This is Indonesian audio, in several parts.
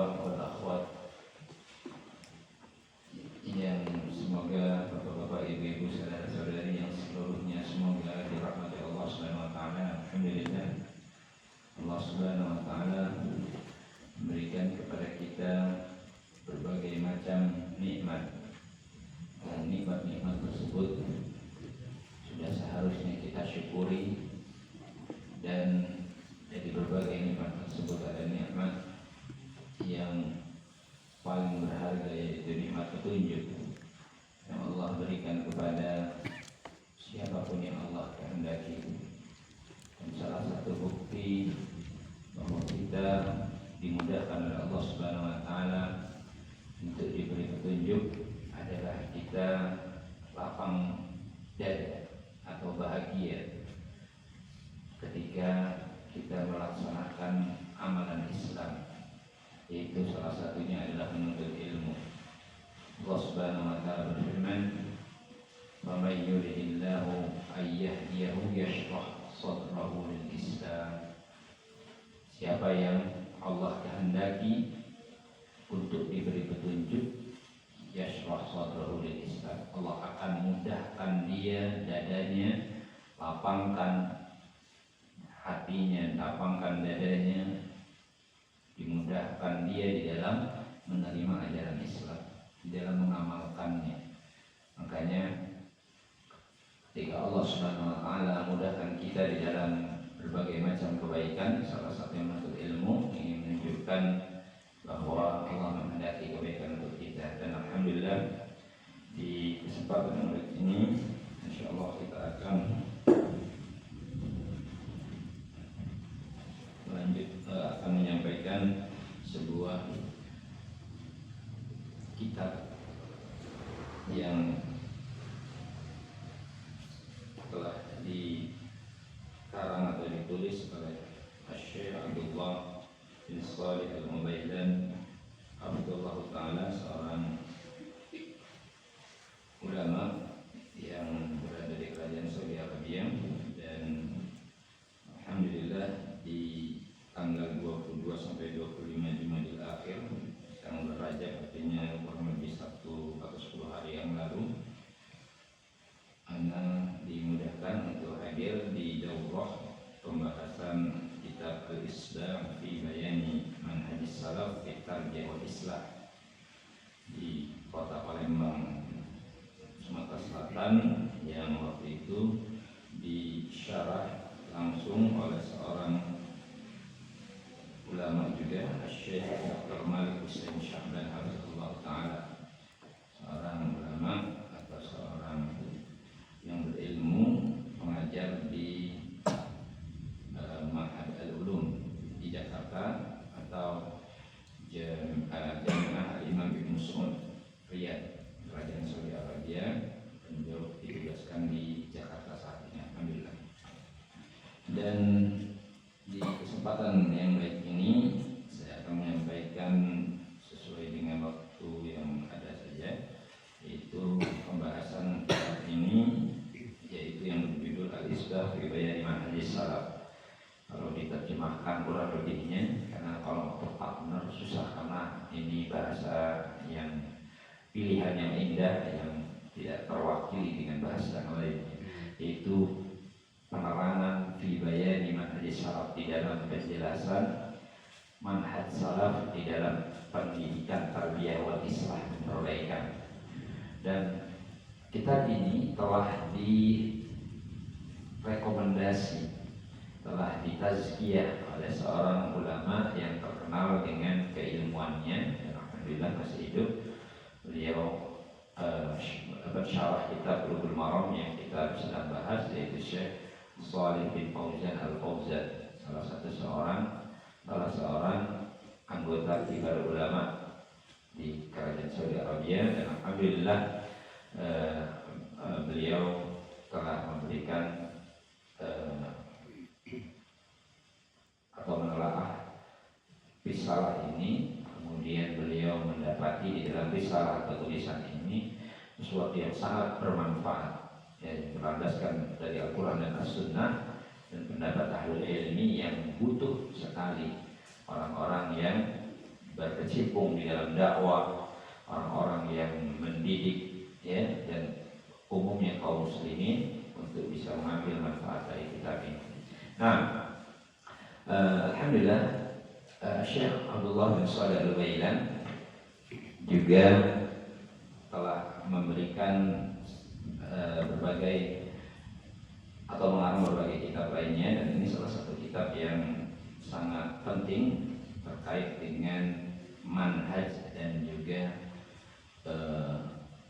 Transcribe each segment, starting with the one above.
ikhwan wal akhwat yang semoga bapak-bapak, ibu-ibu, saudara-saudari yang seluruhnya semoga dirahmati Allah Subhanahu wa taala. Alhamdulillah, Allah Subhanahu wa taala memberikan kepada kita berbagai macam nikmat. Dan nikmat-nikmat tersebut sudah seharusnya kita syukuri, dan dari berbagai nikmat tersebut ada nikmat yang paling berharga, yaitu nikmat petunjuk yang Allah berikan kepada siapapun yang Allah kehendaki. Dan salah satu bukti bahwa kita dimudahkan oleh Allah Subhanahu wa taala untuk diberi petunjuk adalah kita lapang dada atau bahagia ketika kita melaksanakan amalan Islam, yaitu salah satunya adalah menuntut ilmu. Allah Subhanahu wa taala berfirman, "Wa may yuridillahu ayyahdiyahu yashrah sadrahu lil Islam." Siapa yang Allah kehendaki untuk diberi petunjuk, yashrah sadrahu lil Islam, Allah akan mudahkan dia dadanya, lapangkan hatinya, lapangkan dadanya, dimudahkan dia di dalam menerima ajaran Islam, di dalam mengamalkannya. Makanya ketika Allah Subhanahu wa taala mudahkan kita di dalam berbagai macam kebaikan, salah satu yang menuntut ilmu, ingin menunjukkan bahwa Allah menghendaki kebaikan untuk kita. Dan alhamdulillah di kesempatan ini insyaallah kita akan menyampaikan sebuah kitab yang telah dikarang atau ditulis oleh Syekh Abdullah bin Shalih Al-Mubaidan Abdullah Ta'ala, seorang ulama yang berada di kerajaan Saudi Arabia. Dan alhamdulillah di tanggal 22 sampai 25 Jumadil Akhir yang Rajab, artinya kurang lebih 1 atau 10 hari yang lalu, Ana dimudahkan untuk hadir di daurah pembahasan kitab Al-Islam fi Bayani Manhajis Salaf fi Tarbiyah wal Islah di kota Palembang, Sumatera Selatan, yang waktu itu disyarah langsung oleh seorang ulama juga, Syekh Dr. Malik Hussein Syahban Hafizahullah Ta'ala, seorang ulama atau seorang yang berilmu, mengajar di Ma'had Al-Ulum di Jakarta atau Jami'ah Al-Imam Ibn Saud Riyadh, kerajaan Saudi Arabia. Beliau ditugaskan di Jakarta saat ini, alhamdulillah. Dan di kesempatan yang baik ini saya akan menyampaikan sesuai dengan waktu yang ada saja, yaitu pembahasan kitab ini, yaitu yang berjudul Al-Islah fi Bayani Manhajis Salaf. Kalau diterjemahkan kurang lebihnya, karena kalau tepat benar susah, karena ini bahasa yang pilihan yang indah yang tidak terwakili dengan bahasa yang lain, yaitu penerangan fi bayani manhaj salaf, di dalam penjelasan manhaj salaf di dalam pendidikan tarbiyah wal islah, perbaikan. Dan kitab ini telah direkomendasi, telah ditazkiyah oleh seorang ulama yang terkenal dengan keilmuannya, dan alhamdulillah masih hidup. Beliau bersyarah kitab Bulughul Maram yang kita sedang bahas, yaitu Syekh Shalih bin Fauzan Al-Fauzan, salah seorang anggota kibar ulama di kerajaan Saudi Arabia. Dan alhamdulillah beliau telah memberikan atau menelaah risalah ini. Kemudian beliau mendapati di dalam risalah atau tulisan ini sesuatu yang sangat bermanfaat, yang berlandaskan dari Al-Quran dan As-Sunnah, dan pendapat ahlul ilmi yang butuh sekali orang-orang yang berkecimpung di dalam dakwah, orang-orang yang mendidik, ya, dan umumnya kaum muslimin untuk bisa mengambil manfaat dari kitab ini. Nah, alhamdulillah, Syekh Abdullah bin Shalih Al-Utsaimin juga telah memberikan berbagai atau mengarang berbagai kitab lainnya, dan ini salah satu kitab yang sangat penting terkait dengan manhaj dan juga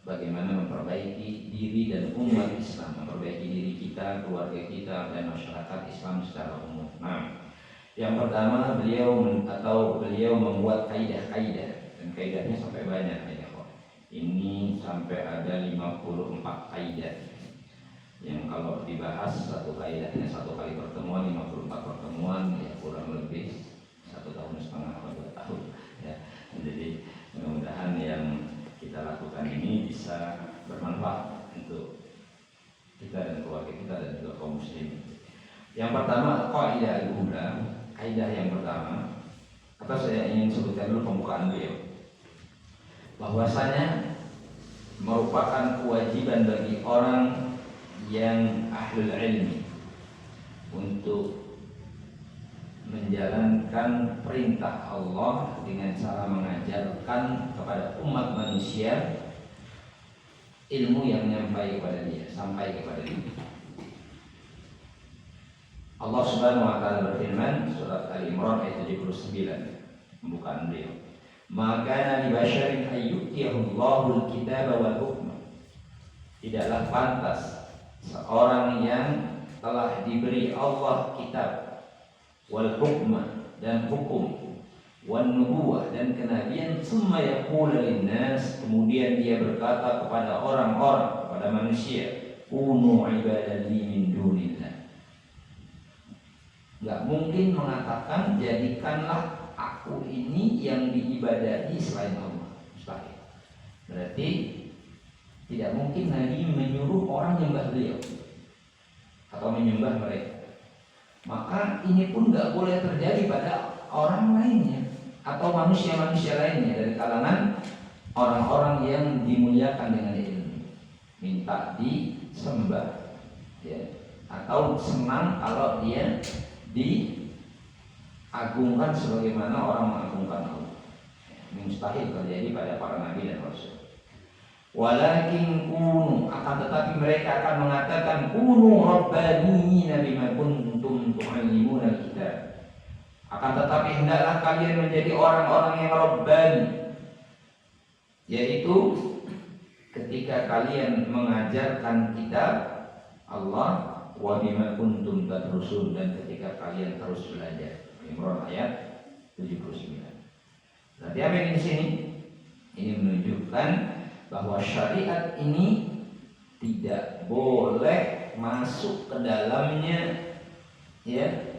bagaimana memperbaiki diri dan umat Islam, memperbaiki diri kita, keluarga kita, dan masyarakat Islam secara umum. Nah, yang pertama beliau membuat kaidah-kaidah, dan kaidahnya sampai banyak ya. Ini sampai ada 54 kaidah yang kalau dibahas satu kaidahnya satu kali pertemuan, 54 pertemuan, ya kurang lebih 1,5 tahun atau 2 tahun ya. Jadi mudah-mudahan yang kita lakukan ini bisa bermanfaat untuk kita dan keluarga kita dan juga kaum muslimin. Yang pertama, kaidah al-ula, kaidah yang pertama, atau saya ingin sebutkan dulu pembukaan beliau, bahwasanya merupakan kewajiban bagi orang yang ahlul ilmi untuk menjalankan perintah Allah dengan cara mengajarkan kepada umat manusia ilmu yang sampai kepada dia. Allah Subhanahu wa taala berfirman, surat Al-Imran ayat 79, pembukaan beliau, "Maka li basyarin ayyutiyahullahu al-kitaba wal hukma." Tidaklah pantas seorang yang telah diberi Allah kitab, wal hukma dan hukum, wan nubuwah dan kenabian, summa yaqulu linnas, kemudian dia berkata kepada orang-orang, kepada manusia, kunu ibadan li min dunillah. Enggak mungkin mengatakan jadikanlah aku ini yang diibadahi selain Allah. Mustahil. Berarti tidak mungkin Nabi menyuruh orang menyembah beliau atau menyembah mereka. Maka ini pun nggak boleh terjadi pada orang lainnya atau manusia-manusia lainnya dari kalangan orang-orang yang dimuliakan dengan ilmu, minta disembah, ya, atau senang kalau dia diagungkan sebagaimana orang mengagungkan Allah. Ini mustahil terjadi pada para nabi dan rasul. Walakin kunu, akan tetapi mereka akan mengatakan kunu rabbaniyina bima kuntum tu'allimuna al-kitab. Akan tetapi hendaklah kalian menjadi orang-orang yang rabbani, yaitu ketika kalian mengajarkan kitab Allah, wa bima kuntum tadrusun, dan ketika kalian terus belajar. Imran ayat 79. Berarti apa yang di sini? Ini menunjukkan bahwa syariat ini tidak boleh masuk ke dalamnya, ya,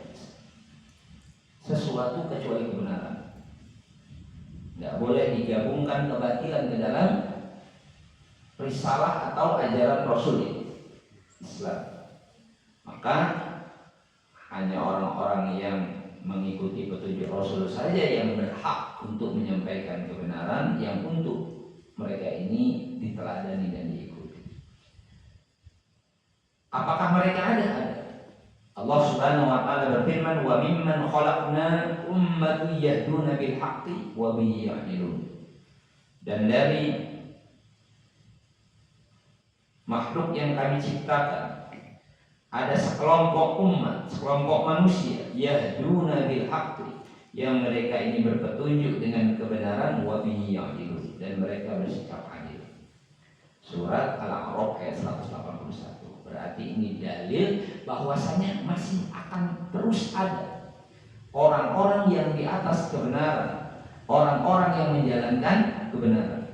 sesuatu kecuali kebenaran. Tidak boleh digabungkan kebatilan ke dalam risalah atau ajaran Rasul Islam. Maka hanya orang-orang yang mengikuti petunjuk Rasul saja yang berhak untuk menyampaikan kebenaran yang untuk mereka ini diteladani dan diikuti. Apakah mereka ada? Allah Subhanahu wa taala berfirman, "Wa mimman khalaqna ummatan yahduna bil haqqi wa bihi ya'dilun." Dan dari makhluk yang kami ciptakan ada sekelompok umat, sekelompok manusia, yahduna bil haqqi, yang mereka ini berpetunjuk dengan kebenaran, wa bihi ya'dilun, dan mereka bersikap adil. Surat Al-A'raf ayat 181. Berarti ini dalil bahwasanya masih akan terus ada orang-orang yang di atas kebenaran, orang-orang yang menjalankan kebenaran.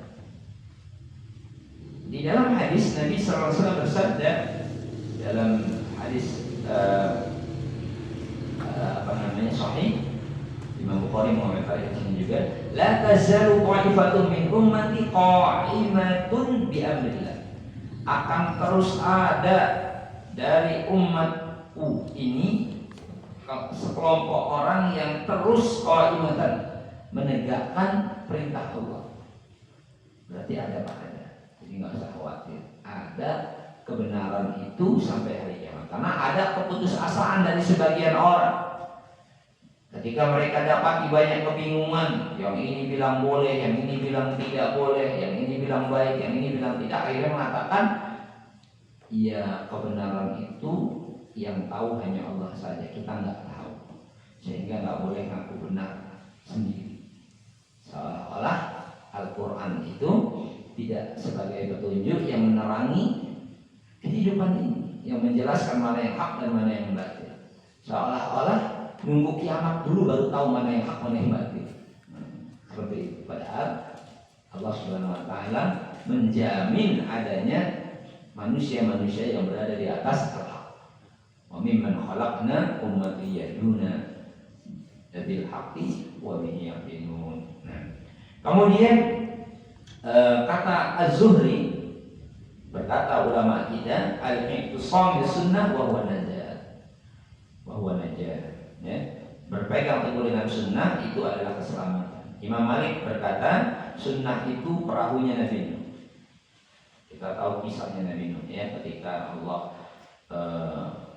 Di dalam hadis Nabi sallallahu alaihi wasallam bersabda, dalam hadis sahih, Imam Bukhari mengomentari juga, la tazalu qa'ifatun min ummati qa'imatun bi amrillah. Akan terus ada dari umatku ini sekelompok orang yang terus qa'imatan menegakkan perintah Allah. Berarti ada pahala. Jadi nggak usah khawatir. Ada kebenaran itu sampai hari kiamat. Karena ada keputusasaan dari sebagian orang. Ketika mereka dapati banyak kebingungan, yang ini bilang boleh, yang ini bilang tidak boleh, yang ini bilang baik, yang ini bilang tidak, akhirnya mengatakan, ya kebenaran itu yang tahu hanya Allah saja, kita nggak tahu, sehingga nggak boleh ngaku benar sendiri. Seolah-olah Al-Quran itu tidak sebagai petunjuk yang menerangi kehidupan ini, yang menjelaskan mana yang hak dan mana yang batil. Seolah-olah nunggu kiamat dulu baru tahu mana yang hak, mana yang batil. Seperti itu. Padahal Allah Subhanahu wa taala menjamin adanya manusia-manusia yang berada di atas al-haq. Wa mimman khalaqna ummatan yahduna bil haqqi wa bihi yaqinun. Kemudian kata Az-Zuhri, berkata ulama kita, al-i'tisam bis sunnah wa huwa najat. Wa huwa najat. Ya, berpegang teguh dengan sunnah itu adalah keselamatan. Imam Malik berkata, sunnah itu perahunya Nabi Nuh. Kita tahu kisahnya Nabi Nuh, ya, ketika Allah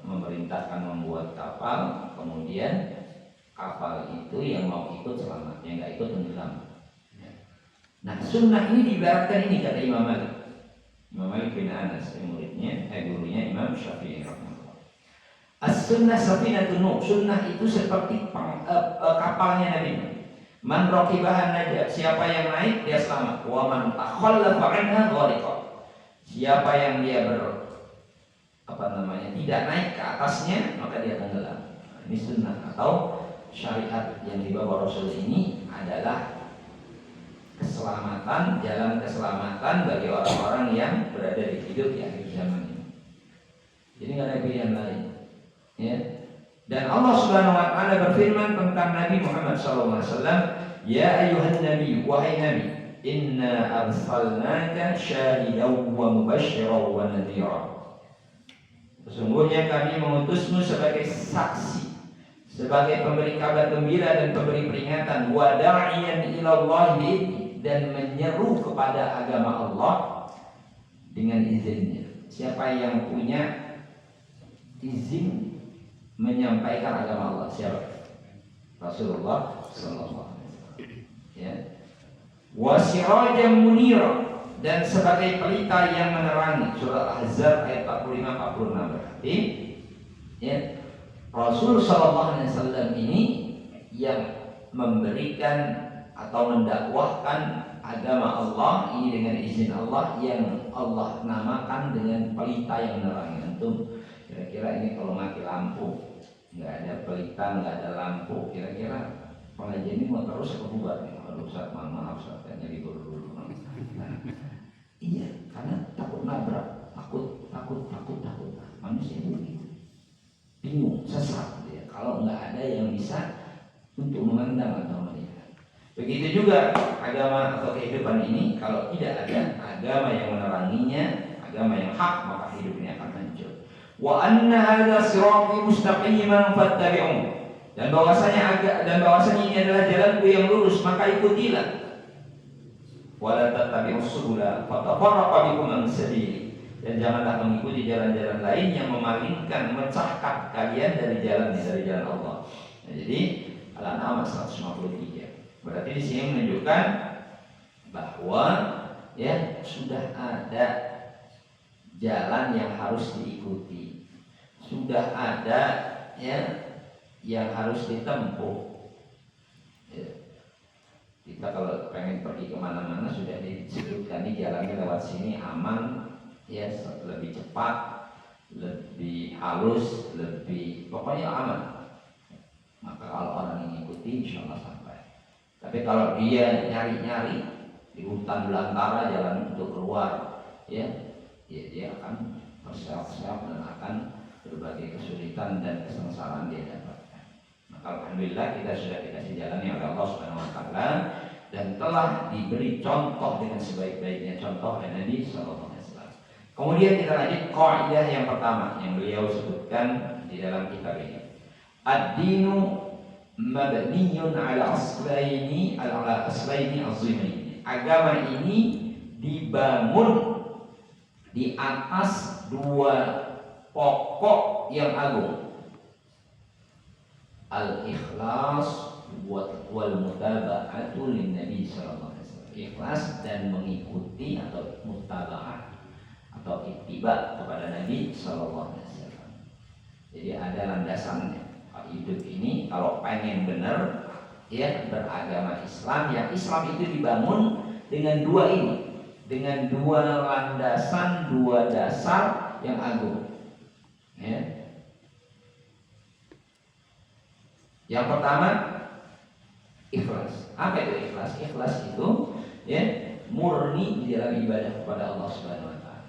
memerintahkan membuat kapal, kemudian kapal itu yang mau ikut selamat, yang nggak ikut tenggelam. Nah, sunnah ini diibaratkan ini, kata Imam Malik. Imam Malik bin Anas, muridnya, gurunya Imam Syafi'i. As-sunnah safinatun Nuh. Sunnah itu seperti kapalnya Nabi Nuh. Man raqibahan najat. Siapa yang naik dia selamat. Wa man takhallafa anha ghariqa. Siapa yang dia tidak naik ke atasnya, maka dia tenggelam. Ini sunnah atau syariat yang dibawa Rasul ini adalah keselamatan, jalan keselamatan bagi orang-orang yang berada di hidup di akhir zaman ini. Jadi nggak ada pilihan lain. Ya. Dan Allah Subhanahu wa taala berfirman tentang Nabi Muhammad SAW, ya ayuhan nabi, wahai nabi, inna arsalnaka syahidan wa mubasysyiran wa nadhira. Sesungguhnya kami mengutusmu sebagai saksi, sebagai pemberi kabar gembira dan pemberi peringatan, wa da'iyan ila Allah, dan menyeru kepada agama Allah dengan izinnya. Siapa yang punya izin menyampaikan agama Allah? Siapa? Rasulullah sallallahu alaihi wasallam. Ya. Wa sirajan munira, dan sebagai pelita yang menerangi. Surah Al-Ahzab ayat 45-46 berarti, ya, Rasul sallallahu alaihi wasallam ini yang memberikan atau mendakwahkan agama Allah ini dengan izin Allah, yang Allah namakan dengan pelita yang menerangi. Antum kira-kira ini kalau mati lampu, nggak ada pelita, nggak ada lampu, kira-kira pengajian ini mau terus kebubar nih? Aduh Ustaz, maaf Ustaz, kayaknya libur dulu. Iya, karena takut nabrak, takut. Manusia begitu, bingung, sesat ya, kalau nggak ada yang bisa untuk memandang atau melihat. Begitu juga agama atau kehidupan ini, kalau tidak ada agama yang meneranginya, agama yang hak, maka hidup ini akan hancur. Wa anna hadza sirati mustaqiman fattabi'uhu, dan bahwasanya ini adalah jalanku yang lurus, maka ikutilah. Wa la tattabi'us subula fatafarraqa bikum an sabili, dan janganlah mengikuti jalan-jalan lain yang memalingkan, memecahkan kalian dari jalan Allah. Nah, jadi Al-An'am 153. Berarti di sini menunjukkan bahwa ya sudah ada jalan yang harus diikuti, sudah ada ya yang harus ditempuh. Ya. Kita kalau pengen pergi kemana-mana sudah disebutkan nih jalannya lewat sini aman, ya, lebih cepat, lebih halus, lebih pokoknya aman. Maka kalau orang mengikuti, insya Allah sampai. Tapi kalau dia nyari-nyari di hutan belantara jalan untuk keluar, ya dia akan berseok-seok dan akan berbagai kesulitan dan kesengsaraan dia dapatkan. Maka alhamdulillah kita sudah dikasih jalan yang oleh Allah Subhanahu wa taala, dan telah diberi contoh dengan sebaik-baiknya contoh oleh Nabi sallallahu alaihi wasallam. Kemudian kita lanjut kaidah yang pertama yang beliau sebutkan di dalam kitab ini. Ad-dinu mabniyun ala aslaini azimaini. Agama ini dibangun di atas dua pokok yang agung, al-ikhlas wal mutaba'atu lin Nabi sallallahu alaihi wasallam. Ikhlas dan mengikuti atau mutaba'ah atau ittiba kepada Nabi sallallahu alaihi wasallam. Jadi ada landasannya. Hidup ini kalau pengen benar ya beragama Islam, yang Islam itu dibangun dengan dua ini, dengan dua landasan, dua dasar yang agung. Ya. Yang pertama ikhlas. Apa itu ikhlas? Ikhlas itu ya murni di dalam ibadah kepada Allah Subhanahu wa taala.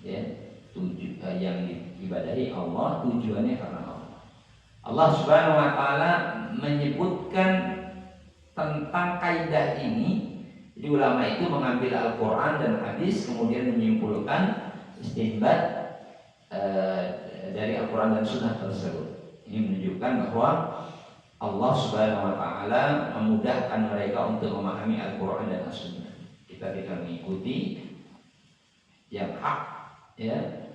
Ya, yang diibadahi Allah tujuannya karena Allah. Allah Subhanahu wa taala menyebutkan tentang kaidah ini. Jadi ulama itu mengambil Al-Qur'an dan hadis kemudian menyimpulkan istinbat dari Al-Qur'an dan Sunnah tersebut. Ini menunjukkan bahwa Allah Subhanahu wa taala memudahkan mereka untuk memahami Al-Qur'an dan As-Sunnah. Kita tidak mengikuti yang hak ya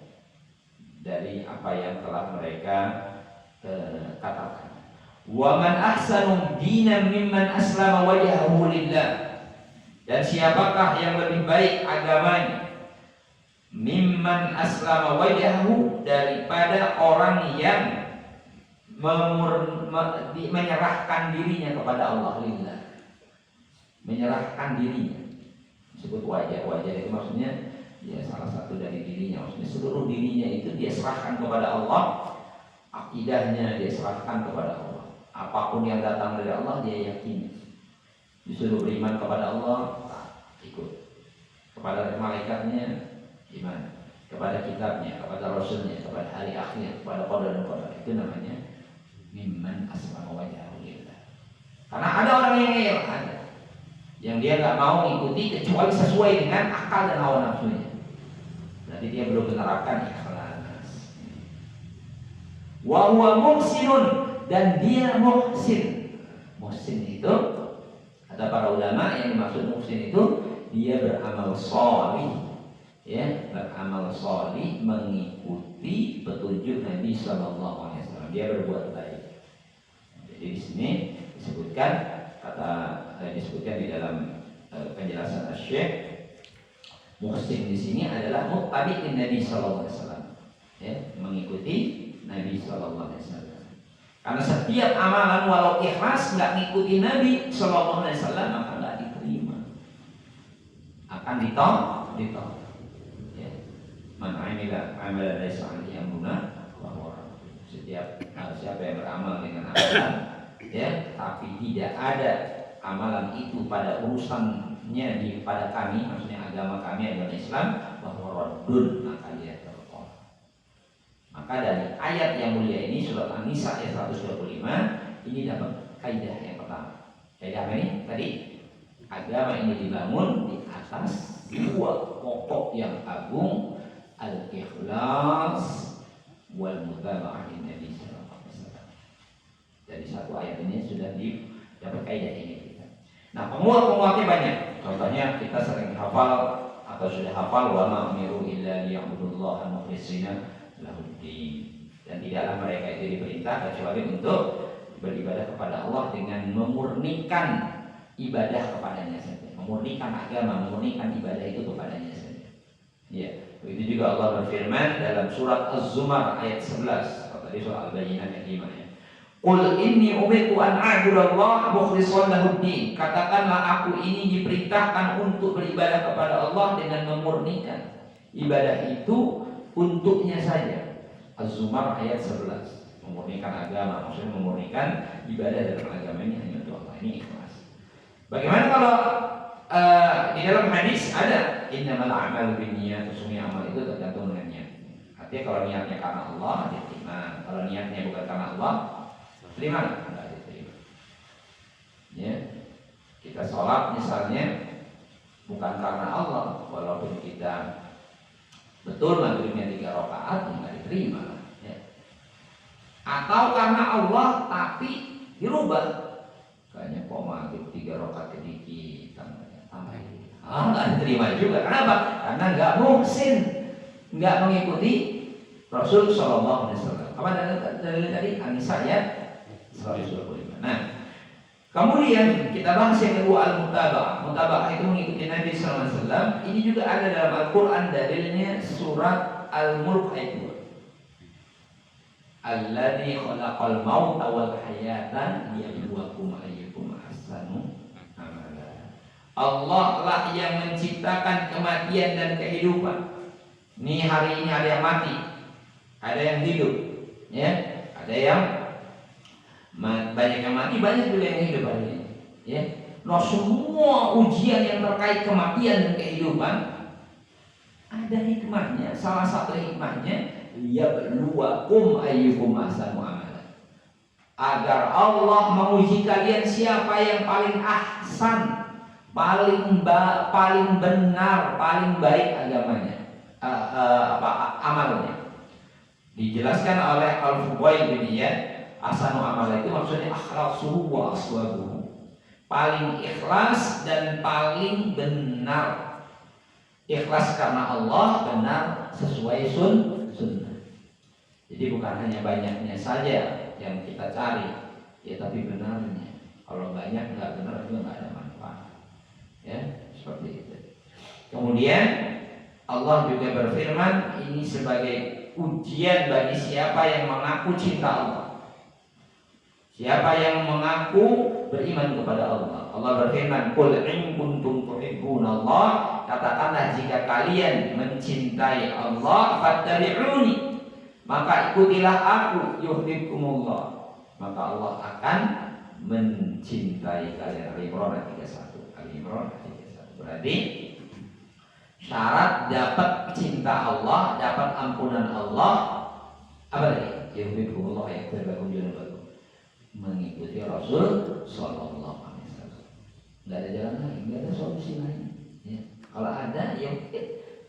dari apa yang telah mereka katakan. Wa man ahsanu dinan mimman aslama wajhahu lillah. Dan siapakah yang lebih baik agamanya mimman aslama wajhahu, daripada orang yang menyerahkan dirinya kepada Allah lillah. Menyerahkan dirinya. Disebut wajah itu maksudnya ya salah satu dari dirinya, maksudnya seluruh dirinya itu dia serahkan kepada Allah. Akidahnya dia serahkan kepada Allah. Apapun yang datang dari Allah dia yakini. Disuruh beriman kepada Allah, ikut. Kepada malaikatnya iman, kepada kitabnya, kepada rasulnya, kepada hari akhir, kepada qadar dan qadar. Itu namanya mimman aslama wajhahu lillah. Karena ada orang yang ada yang dia nggak mau ikuti kecuali sesuai dengan akal dan hawa nafsunya. Berarti dia belum menerapkan ikhlas. Wa huwa muhsinun, dan dia muhsin. Muhsin itu kata para ulama yang dimaksud muhsin itu dia beramal shalih, ya, beramal shalih mengikuti petunjuk Nabi sallallahu alaihi wasallam. Dia berbuat baik. Jadi di sini disebutkan disebutkan di dalam penjelasan Asy-Syaikh, muhsin di sini adalah muttabi'in Nabi sallallahu alaihi wasallam. Ya, mengikuti Nabi sallallahu alaihi wasallam. Karena setiap amalan walau ikhlas nggak ngikuti Nabi sallallahu alaihi wasallam maka nggak diterima. Akan ditolak. Ya. Man 'amila 'amalan laisa 'alaihi amruna fa huwa radd. Setiap siapa yang beramal dengan amalan ya tapi tidak ada amalan itu pada urusannya pada kami, maksudnya agama kami, agama Islam, bahwa raddun, maka dia tertolak. Maka dari ayat yang mulia ini, surat An-Nisa ayat 125, ini dapat kaidah yang pertama. Kaidah apa ini? Tadi agama ini dibangun di atas dua pokok yang agung, al-ikhlas wal mutaba'ah Nabi sallallahu alaihi wasallam. Dari satu ayat ini sudah dapat kaidah ini kita. Nah, penguat-penguatnya banyak. Contohnya kita sering hafal atau sudah hafal wa ma umiru illa liya'budullaha mukhlishina lahuddin, dan tidaklah mereka itu diperintah kecuali untuk beribadah kepada Allah dengan memurnikan ibadah kepadanya saja, memurnikan agama, memurnikan ibadah itu kepadanya saja. Ya, begitu juga Allah berfirman dalam surat Az-Zumar ayat 11 atau tadi surat Al-Bayyinah ayat 5 ya. Qul inni umirtu an a'budallaha mukhlishan lahuddin. Katakanlah aku ini diperintahkan untuk beribadah kepada Allah dengan memurnikan ibadah itu untuknya saja. Az-Zumar ayat 11. Memurnikan agama, maksudnya memurnikan ibadah dalam agama ini hanya untuk Allah. Ini ikhlas. Bagaimana kalau di dalam hadis ada innamal a'malu binniyat, sesungguhnya amal itu tergantung dengan niat. Artinya kalau niatnya karena Allah diterima, kalau niatnya bukan karena Allah terima enggak diterima. Ya. Kita sholat misalnya bukan karena Allah, walaupun kita betul maghribnya 3 rakaat nggak diterima ya. Atau karena Allah tapi dirubah. Kayaknya kok maghrib 3 rakaat sedikit tambahin. Nggak diterima juga. Kenapa? Karena nggak muhsin, nggak mengikuti Rasul Shallallahu Alaihi Wasallam. Apa dalil tadi? An-Nisa ayat 125. Nah, kemudian kita bahas yang kedua al-mutaba'ah. Mutaba'ah itu mengikuti Nabi Sallallahu Alaihi Wasallam. Ini juga ada dalam Al-Quran, dalilnya surat Al-Mulk ayat 2. Alladzi khalaqal mauta wal hayata liyabluwakum ayyukum ahsanu amala. Allah lah yang menciptakan kematian dan kehidupan. Ini hari ini ada yang mati, ada yang hidup, ya, ada yang banyak yang mati, banyak juga yang hidup hari ini, ya. Nah, semua ujian yang terkait kematian dan kehidupan ada hikmahnya. Salah satu hikmahnya liyabluwakum ayyukum ahsanu amala. Agar Allah menguji kalian siapa yang paling ahsan, paling benar, paling baik agamanya, amalnya. Dijelaskan oleh Al-Fuqail bin Iyad, ahsanu amala itu maksudnya akhlasuhu wa aswabuhu. Paling ikhlas dan paling benar. Ikhlas karena Allah, benar sesuai sunnah. Jadi bukan hanya banyaknya saja yang kita cari, ya, tapi benarnya. Kalau banyak nggak benar juga nggak ada manfaat. Ya, seperti itu. Kemudian Allah juga berfirman, ini sebagai ujian bagi siapa yang mengaku cinta Allah, siapa yang mengaku beriman kepada Allah. Allah berfirman, qul in kuntum tuhibbunallah, katakanlah jika kalian mencintai Allah, fattabi'uni, maka ikutilah aku, yuhibbukumullah, maka Allah akan mencintai kalian. Al-Imran ayat 31. Al-Imran ayat 31. Berarti syarat dapat cinta Allah, dapat ampunan Allah, apa tadi? Yuhibbukumullah, ya, mengikuti Rasul Sallallahu Alaihi Wasallam. Nggak ada jalan lain, nggak ada solusi lain. Ya. Kalau ada, ya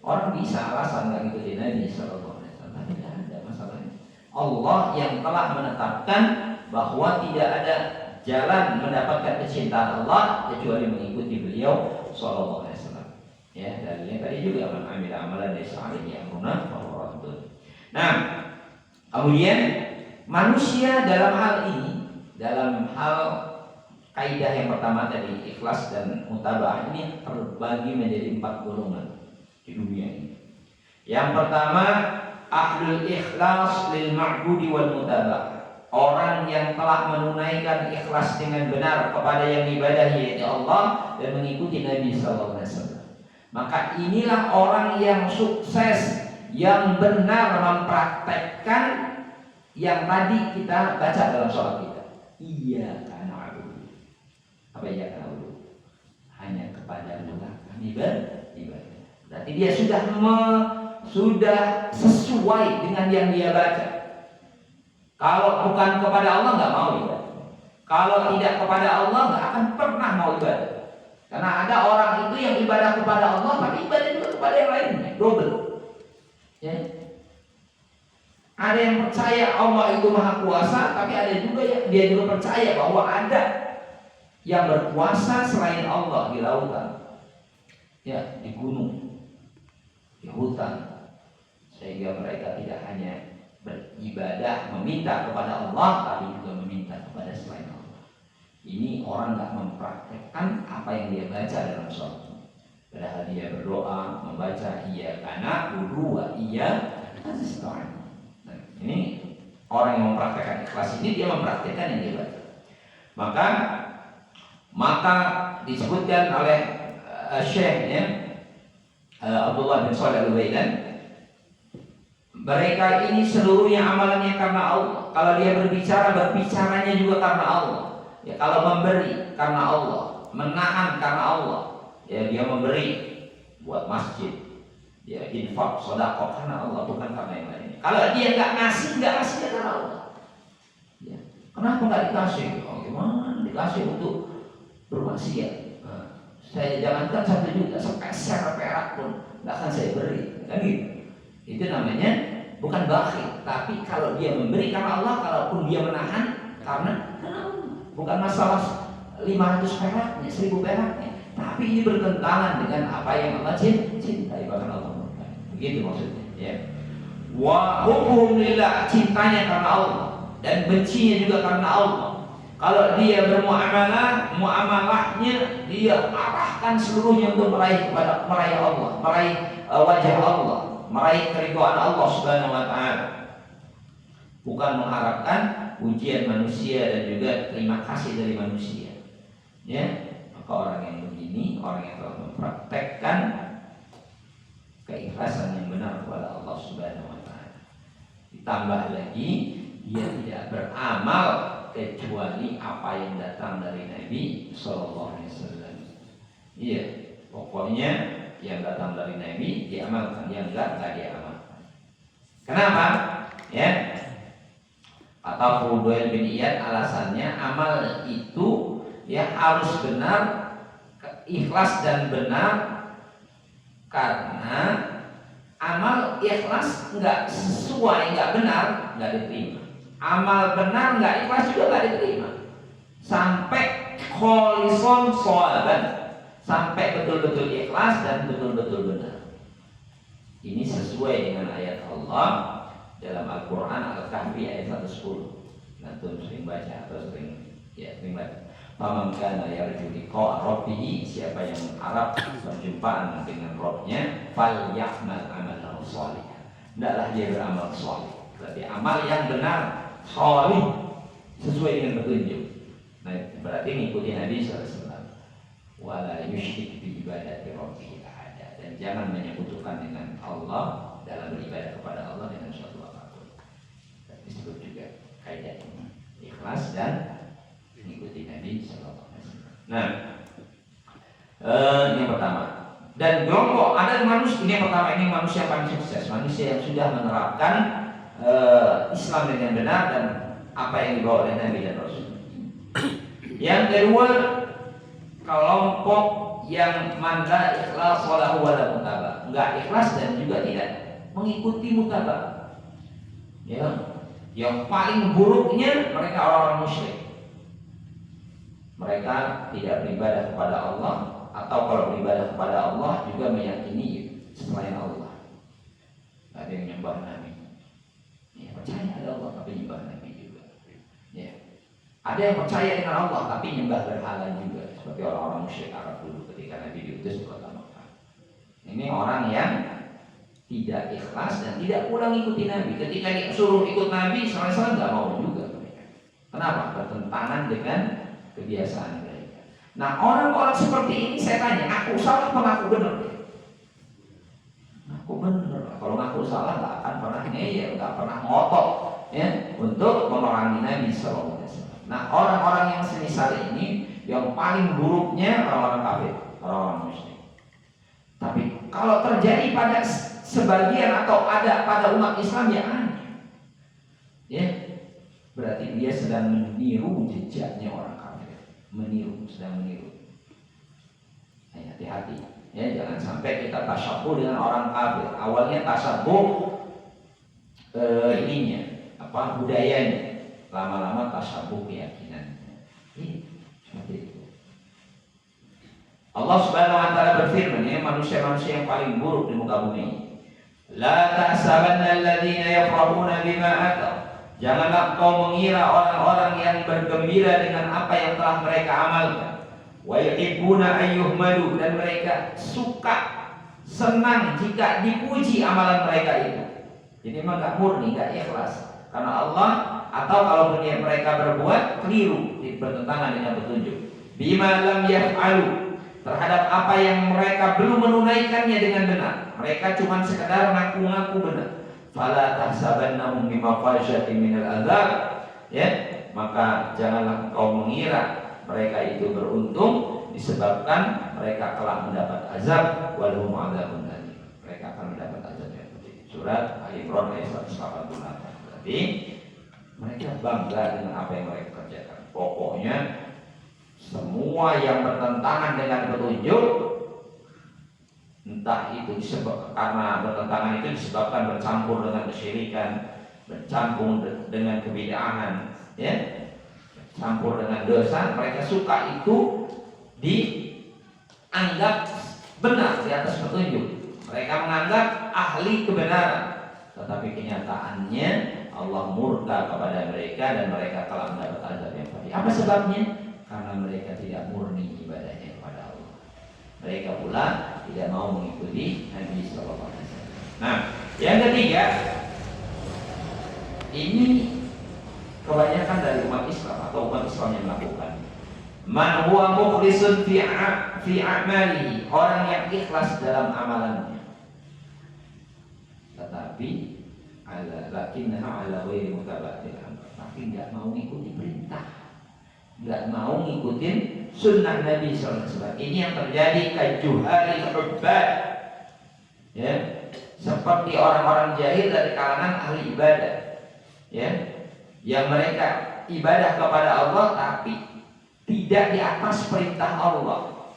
orang bisa alasan nggak ngikutin Nabi Sallallahu Alaihi Wasallam, tapi tidak ada masalahnya. Allah yang telah menetapkan bahwa tidak ada jalan mendapatkan kecintaan Allah kecuali mengikuti beliau Sallallahu Alaihi Wasallam. Ya, dalilnya tadi juga man amila amalan laysa alaihi amruna fahuwa raddun. Nah, kemudian manusia dalam hal ini, dalam hal kaidah yang pertama tadi, ikhlas dan mutaba'ah, ini terbagi menjadi 4 golongan di dunia ini. Yang pertama, ahlul ikhlas lil ma'budi wal mutaba'ah. Orang yang telah menunaikan ikhlas dengan benar kepada yang diibadahi, yaitu Allah, dan mengikuti Nabi sallallahu alaihi wasallam. Maka inilah orang yang sukses, yang benar mempraktekkan yang tadi kita baca dalam sholat kita. Iyyaka na'budu. Apa iyyaka na'budu? Hanya kepadamu lah kami beribadah. Berarti dia sudah sesuai dengan yang dia baca. Kalau bukan kepada Allah nggak mau ibadah. Kalau tidak kepada Allah nggak akan pernah mau ibadah. Karena ada orang itu yang ibadah kepada Allah tapi ibadah juga kepada yang lainnya, double. Ya. Ada yang percaya Allah itu maha kuasa, tapi ada juga yang dia juga percaya bahwa ada yang berkuasa selain Allah di lautan, ya, di gunung, di hutan, sehingga mereka tidak hanya beribadah meminta kepada Allah, tapi juga meminta kepada selain Allah. Ini orang nggak mempraktekkan apa yang dia baca dalam sholat. Padahal dia berdoa membaca iyyaka na'budu wa iyyaka nasta'in. Ini orang yang mempraktekkan ikhlas ini, dia mempraktekkan yang dia baca. Maka disebutkan oleh Syekh, ya, Abdullah bin Shalih Al-Utsaimin, mereka ini seluruhnya amalannya karena Allah. Kalau dia berbicaranya juga karena Allah. Ya, kalau memberi karena Allah, menahan karena Allah, ya, dia memberi buat masjid, ya, infak, sedekah karena Allah, bukan karena yang lain. Kalau dia nggak ngasih karena Allah. Ya. Kenapa nggak dikasih? Oh, gimana? Dikasih untuk bermaksiat. Nah, saya jangankan 1 juta, sepeser perak pun nggak akan saya beri. Kan gitu. Itu namanya bukan bakhil. Tapi kalau dia memberi karena Allah, kalaupun dia menahan karena Allah. bukan masalah 500 peraknya, 1000 peraknya, tapi ini bertentangan dengan apa yang Allah cintai, bahkan Allah murkai. Begitu maksudnya, ya. Wa hubbuhum lillah, cintanya karena Allah dan bencinya juga karena Allah. Kalau dia bermuamalah, muamalahnya dia arahkan seluruhnya untuk meraih Allah, meraih wajah Allah, meraih keridhaan Allah Subhanahu wa taala. Bukan mengharapkan pujian manusia dan juga terima kasih dari manusia. Ya, maka orang yang begini, orang yang telah mempraktekkan keikhlasan yang benar kepada Allah Subhanahu wa taala. Ditambah lagi dia tidak beramal kecuali apa yang datang dari Nabi sallallahu alaihi wasallam. Iya, pokoknya yang datang dari Nabi diamalkan, yang enggak diamalkan. Kenapa? Ya. Kata Fudail bin Iyad, alasannya amal itu ya harus benar, ikhlas dan benar, karena amal ikhlas nggak sesuai, nggak benar, nggak diterima. Amal benar nggak ikhlas juga nggak diterima. Sampai kholison shawaban, sampai betul-betul ikhlas dan betul-betul benar. Ini sesuai dengan ayat Allah dalam Al-Quran Al-Kahfi ayat 110. Nanti sering baca atau sering baca. Faman kana yarju liqa'a rabbih, siapa yang mengharap perjumpaan dengan Rabbnya, falyamal amalan shalihan. Hendaklah dia beramal saleh. Berarti amal yang benar, saleh, sesuai dengan petunjuk. Nah, berarti mengikuti Nabi sallallahu alaihi wasallam. Wala yusyrik bi ibadati rabbih ahada, dan jangan menyekutukan dengan Allah dalam beribadah kepada Allah dengan suatu apapun. Dan disebut juga kaidah ini, ikhlas dan mengikuti Nabi sallallahu alaihi wasallam. Nah, ini yang pertama. Dan kelompok ada manusia, ini yang pertama, ini manusia paling sukses, manusia yang sudah menerapkan Islam dengan benar dan apa yang dibawa oleh Nabi dan Rasul. Yang kedua, kelompok yang manda ikhlas walahu wala mutabah, enggak ikhlas dan juga tidak mengikuti mutabah. Ya, yang paling buruknya mereka orang-orang musyrik. Mereka tidak beribadah kepada Allah, atau kalau beribadah kepada Allah juga meyakini selain Allah. Ada yang menyembah Nabi, ya, percaya ada Allah tapi menyembah Nabi juga. Ya. Ada yang percaya dengan Allah tapi menyembah berhala juga, seperti orang-orang musyrik Arab dulu ketika Nabi diutus ke kota Makkah. Ini orang yang tidak ikhlas dan tidak pula ngikuti Nabi. Ketika disuruh ikut Nabi, SAW nggak mau juga mereka. Kenapa? Bertentangan dengan kebiasaan mereka. Nah, orang-orang seperti ini saya tanya, aku salah apa aku benar? Aku benar. Kalau aku salah nggak akan pernah ngeyel, nggak pernah ngotot, ya, untuk memerangi Nabi SAW. Nah, orang-orang yang semisal ini yang paling buruknya orang-orang kafir, orang-orang musyrik. Tapi kalau terjadi pada sebagian atau ada pada umat Islam, ya aneh. Ya, berarti dia sedang meniru jejaknya orang kafir, sedang meniru. Nah, hati-hati, ya, jangan sampai kita tasyabuh dengan orang kafir. Awalnya tasyabuh budayanya, lama-lama tasyabuh keyakinan. Seperti itu. Allah Subhanahu wa taala berfirman, ya, manusia-manusia yang paling buruk di muka bumi. La tahsabanna alladziina yafrahuna bima ataw. Janganlah kau mengira orang-orang yang bergembira dengan apa yang telah mereka amalkan. Wa yuhibbuna ayyuhmadu, dan mereka suka, senang jika dipuji amalan mereka itu. Jadi memang enggak murni, enggak ikhlas karena Allah, atau kalau mereka berbuat keliru, bertentangan dengan petunjuk. Bima lam yaf'alu, terhadap apa yang mereka belum menunaikannya dengan benar. Mereka cuma sekedar ngaku-ngaku benar. Fala tahsabannahum bimafazatin minal azab, ya, maka janganlah kau mengira mereka itu beruntung disebabkan mereka telah mendapat azab, walhum adzabun alim. Mereka akan mendapat azab yang pedih. Surat Al-Imran ayat 188. Berarti mereka bangga dengan apa yang mereka kerjakan. Pokoknya semua yang bertentangan dengan petunjuk, entah itu disebabkan karena bertentangan itu disebabkan bercampur dengan kesyirikan, bercampur dengan kebid'ahan, ya, campur dengan dosa, mereka suka itu dianggap benar di atas petunjuk. Mereka menganggap ahli kebenaran, tetapi kenyataannya Allah murka kepada mereka dan mereka telah mendapat azab yang pedih. Apa sebabnya? Karena mereka tidak murni ibadahnya kepada Allah. Mereka pula tidak mau mengikuti Nabi Sallallahu Alaihi Wasallam. Nah, yang ketiga, ini kebanyakan dari umat Islam atau umat Islam yang melakukan. Man huwa mukhlisun fi a'malihi, orang yang ikhlas dalam amalannya. Tetapi lakinnaha ala ghairi mutaba'il amr, tapi enggak mau ngikuti perintah, enggak mau ngikutin sunnah Nabi sallallahu alaihi wasallam. Ini yang terjadi kajuhalil ubbad. Ya, seperti orang-orang jahil dari kalangan ahli ibadah. Ya, yang mereka ibadah kepada Allah tapi tidak di atas perintah Allah.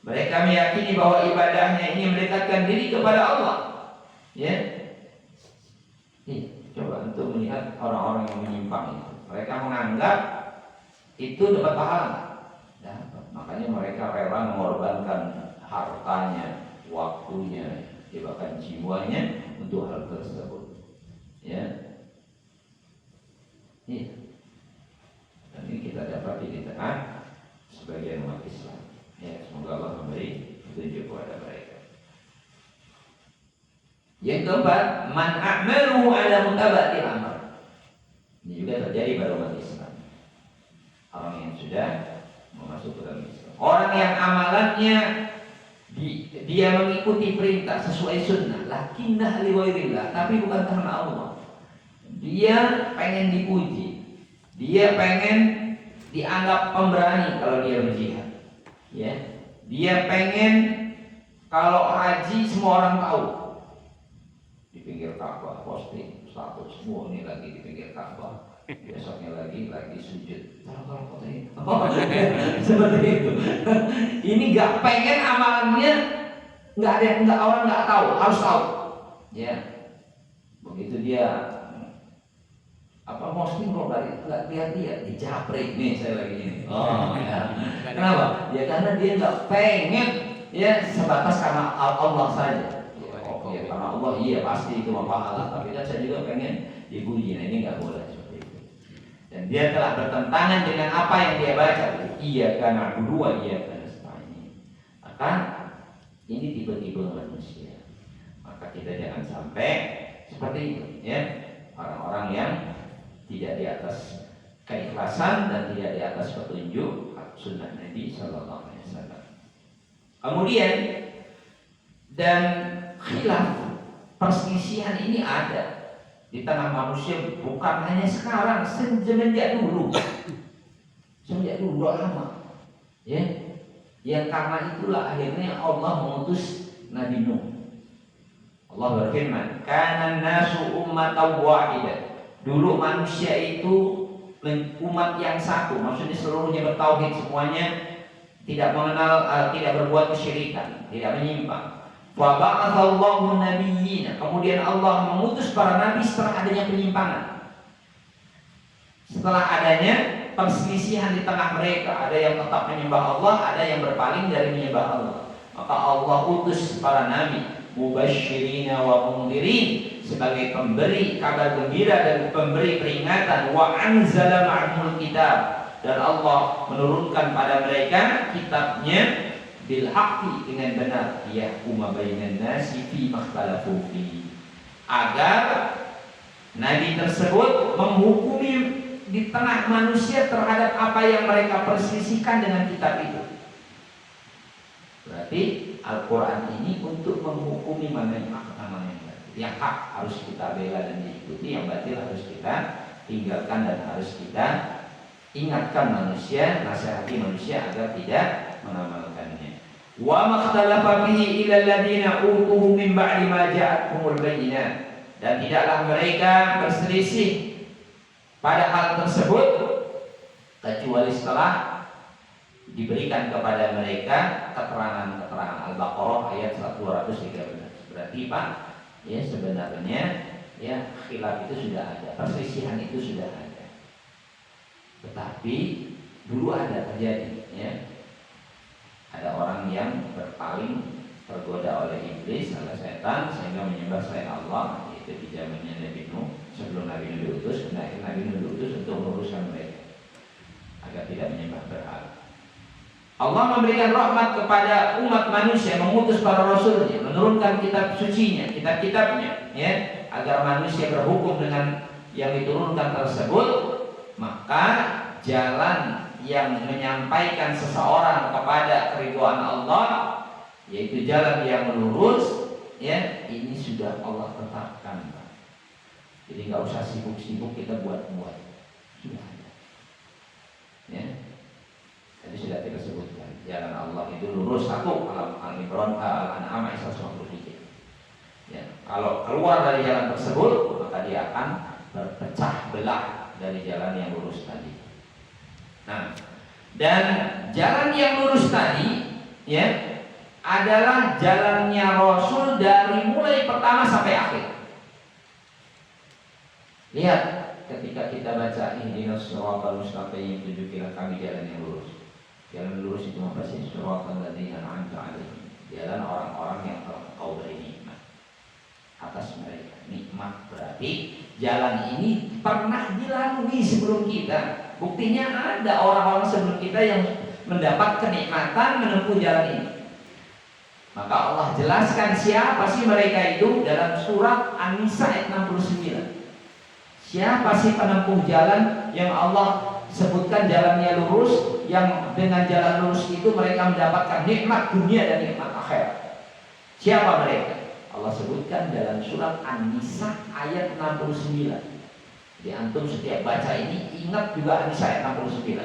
Mereka meyakini bahwa ibadahnya ini mendekatkan diri kepada Allah. Ya, coba untuk melihat orang-orang yang menyimpang itu. Mereka menganggap itu dapat pahala. Dapat. Makanya mereka rela mengorbankan hartanya, waktunya, bahkan jiwanya untuk hal tersebut. Ya. Iya. Dan ini kita dapat di tengah sebagian umat Islam. Ya, semoga Allah memberi petunjuk kepada mereka. Yang keempat, man a'maluhu ala mutaba'il amr. Ini juga terjadi pada umat Islam. Orang yang sudah masuk ke dalam Islam. Orang yang amalannya dia mengikuti perintah sesuai sunnah, lakinnah li ghairillah, tapi bukan karena Allah. Dia pengen dipuji, dia pengen dianggap pemberani kalau dia berjihad, ya. Dia pengen kalau haji semua orang tahu. Di pinggir Ka'bah posting status semua ini lagi di pinggir Ka'bah, besoknya lagi sujud. Taruh foto ini. Seperti itu. Ini nggak pengen amalannya nggak orang nggak tahu, harus tahu. Ya, begitu dia posting kok nggak lihat dijaprik nih saya lagi ini. Oh ya. Kenapa? Ya karena dia nggak pengen ya sebatas karena Allah saja. Ya karena Allah iya pasti itu mau pahala, tapi kan saya juga pengen dipuji. Nah ini nggak boleh seperti itu. Dan dia telah bertentangan dengan apa yang dia baca. Iya karena kedua iya karena nasta'in. Maka ini tipe-tipe manusia. Maka kita jangan sampai seperti itu, ya. Orang-orang yang tidak di atas keikhlasan dan tidak di atas petunjuk sunnah Nabi Sallallahu Alaihi Wasallam. Kemudian dan khilaf, perselisihan ini ada di tengah manusia bukan hanya sekarang, semenjak dulu lama, ya. Yang karena itulah akhirnya Allah mengutus Nabi Nuh. Allah berfirman, "Kana nasu ummatan wahidah." Dulu manusia itu umat yang satu, maksudnya seluruhnya bertauhid, semuanya tidak mengenal, tidak berbuat kesyirikan, tidak menyimpang. Wa ba'atsallahu nabiyyin, kemudian Allah mengutus para nabi setelah adanya penyimpangan. Setelah adanya perselisihan di tengah mereka, ada yang tetap menyembah Allah, ada yang berpaling dari menyembah Allah. Maka Allah utus para nabi mubasysyirina wa mundhirin, sebagai pemberi kabar gembira dan pemberi peringatan. Wa anzala ma'ahumul kitab, dan Allah menurunkan pada mereka kitabnya bil haqqi, dengan benar, yahkuma bainan nasi fi makhtalafu fi, agar nabi tersebut menghukumi di tengah manusia terhadap apa yang mereka perselisihkan dengan kitab itu. Berarti Al-Quran ini untuk menghukumi mana yang hak, mana yang batil. Yang hak harus kita bela dan diikuti, yang batil harus kita tinggalkan dan harus kita ingatkan manusia, nasihati manusia agar tidak mengamalkannya. Wa makhtalafa fihi illa alladziina utuhu min ba'di ma ja'atuhumul bayyinat, dan tidaklah mereka berselisih pada hal tersebut kecuali setelah diberikan kepada mereka keterangan-keterangan. Al-Baqarah ayat 213. Berarti Pak, ya sebenarnya, ya, khilaf itu sudah ada, perselisihan itu sudah ada. Tetapi dulu ada terjadi, ya. Ada orang yang berpaling, tergoda oleh iblis, oleh setan, sehingga menyembah selain Allah. Itu di zamannya Nabi Nuh, sebelum Nabi Nuh diutus. Kemudian Nabi Nuh diutus untuk meluruskan mereka agar tidak menyembah berhala. Allah memberikan rahmat kepada umat manusia, mengutus para rasulnya, menurunkan kitab sucinya, kitab-kitabnya, ya, agar manusia berhukum dengan yang diturunkan tersebut. Maka jalan yang menyampaikan seseorang kepada keridhaan Allah, yaitu jalan yang lurus, ya, ini sudah Allah tetapkan. Jadi nggak usah sibuk-sibuk kita buat-buat, sudah ada, ya. Tadi sudah kita sebutkan, jalan Allah itu lurus. Satu, Al-Imran, Al-An'am ayat 153. Ya, kalau keluar dari jalan tersebut, maka dia akan berpecah belah dari jalan yang lurus tadi. Nah, dan jalan yang lurus tadi, ya, adalah jalannya Rasul dari mulai pertama sampai akhir. Lihat, ketika kita baca ihdinas siratal mustaqim, tunjukilah kami jalan yang lurus. Jalan lurus itu apa sih? Siratal ladzina an'amta 'alaihim. Jalan orang-orang yang telah Engkau beri nikmat atas mereka. Nikmat berarti jalan ini pernah dilalui sebelum kita. Buktinya ada orang-orang sebelum kita yang mendapat kenikmatan menempuh jalan ini. Maka Allah jelaskan siapa sih mereka itu dalam surat An-Nisa ayat 69. Siapa sih penempuh jalan yang Allah sebutkan jalannya lurus, yang dengan jalan lurus itu mereka mendapatkan nikmat dunia dan nikmat akhirat? Siapa mereka? Allah sebutkan dalam surat An-Nisa ayat 69. Jadi antum setiap baca ini ingat juga An-Nisa ayat 69.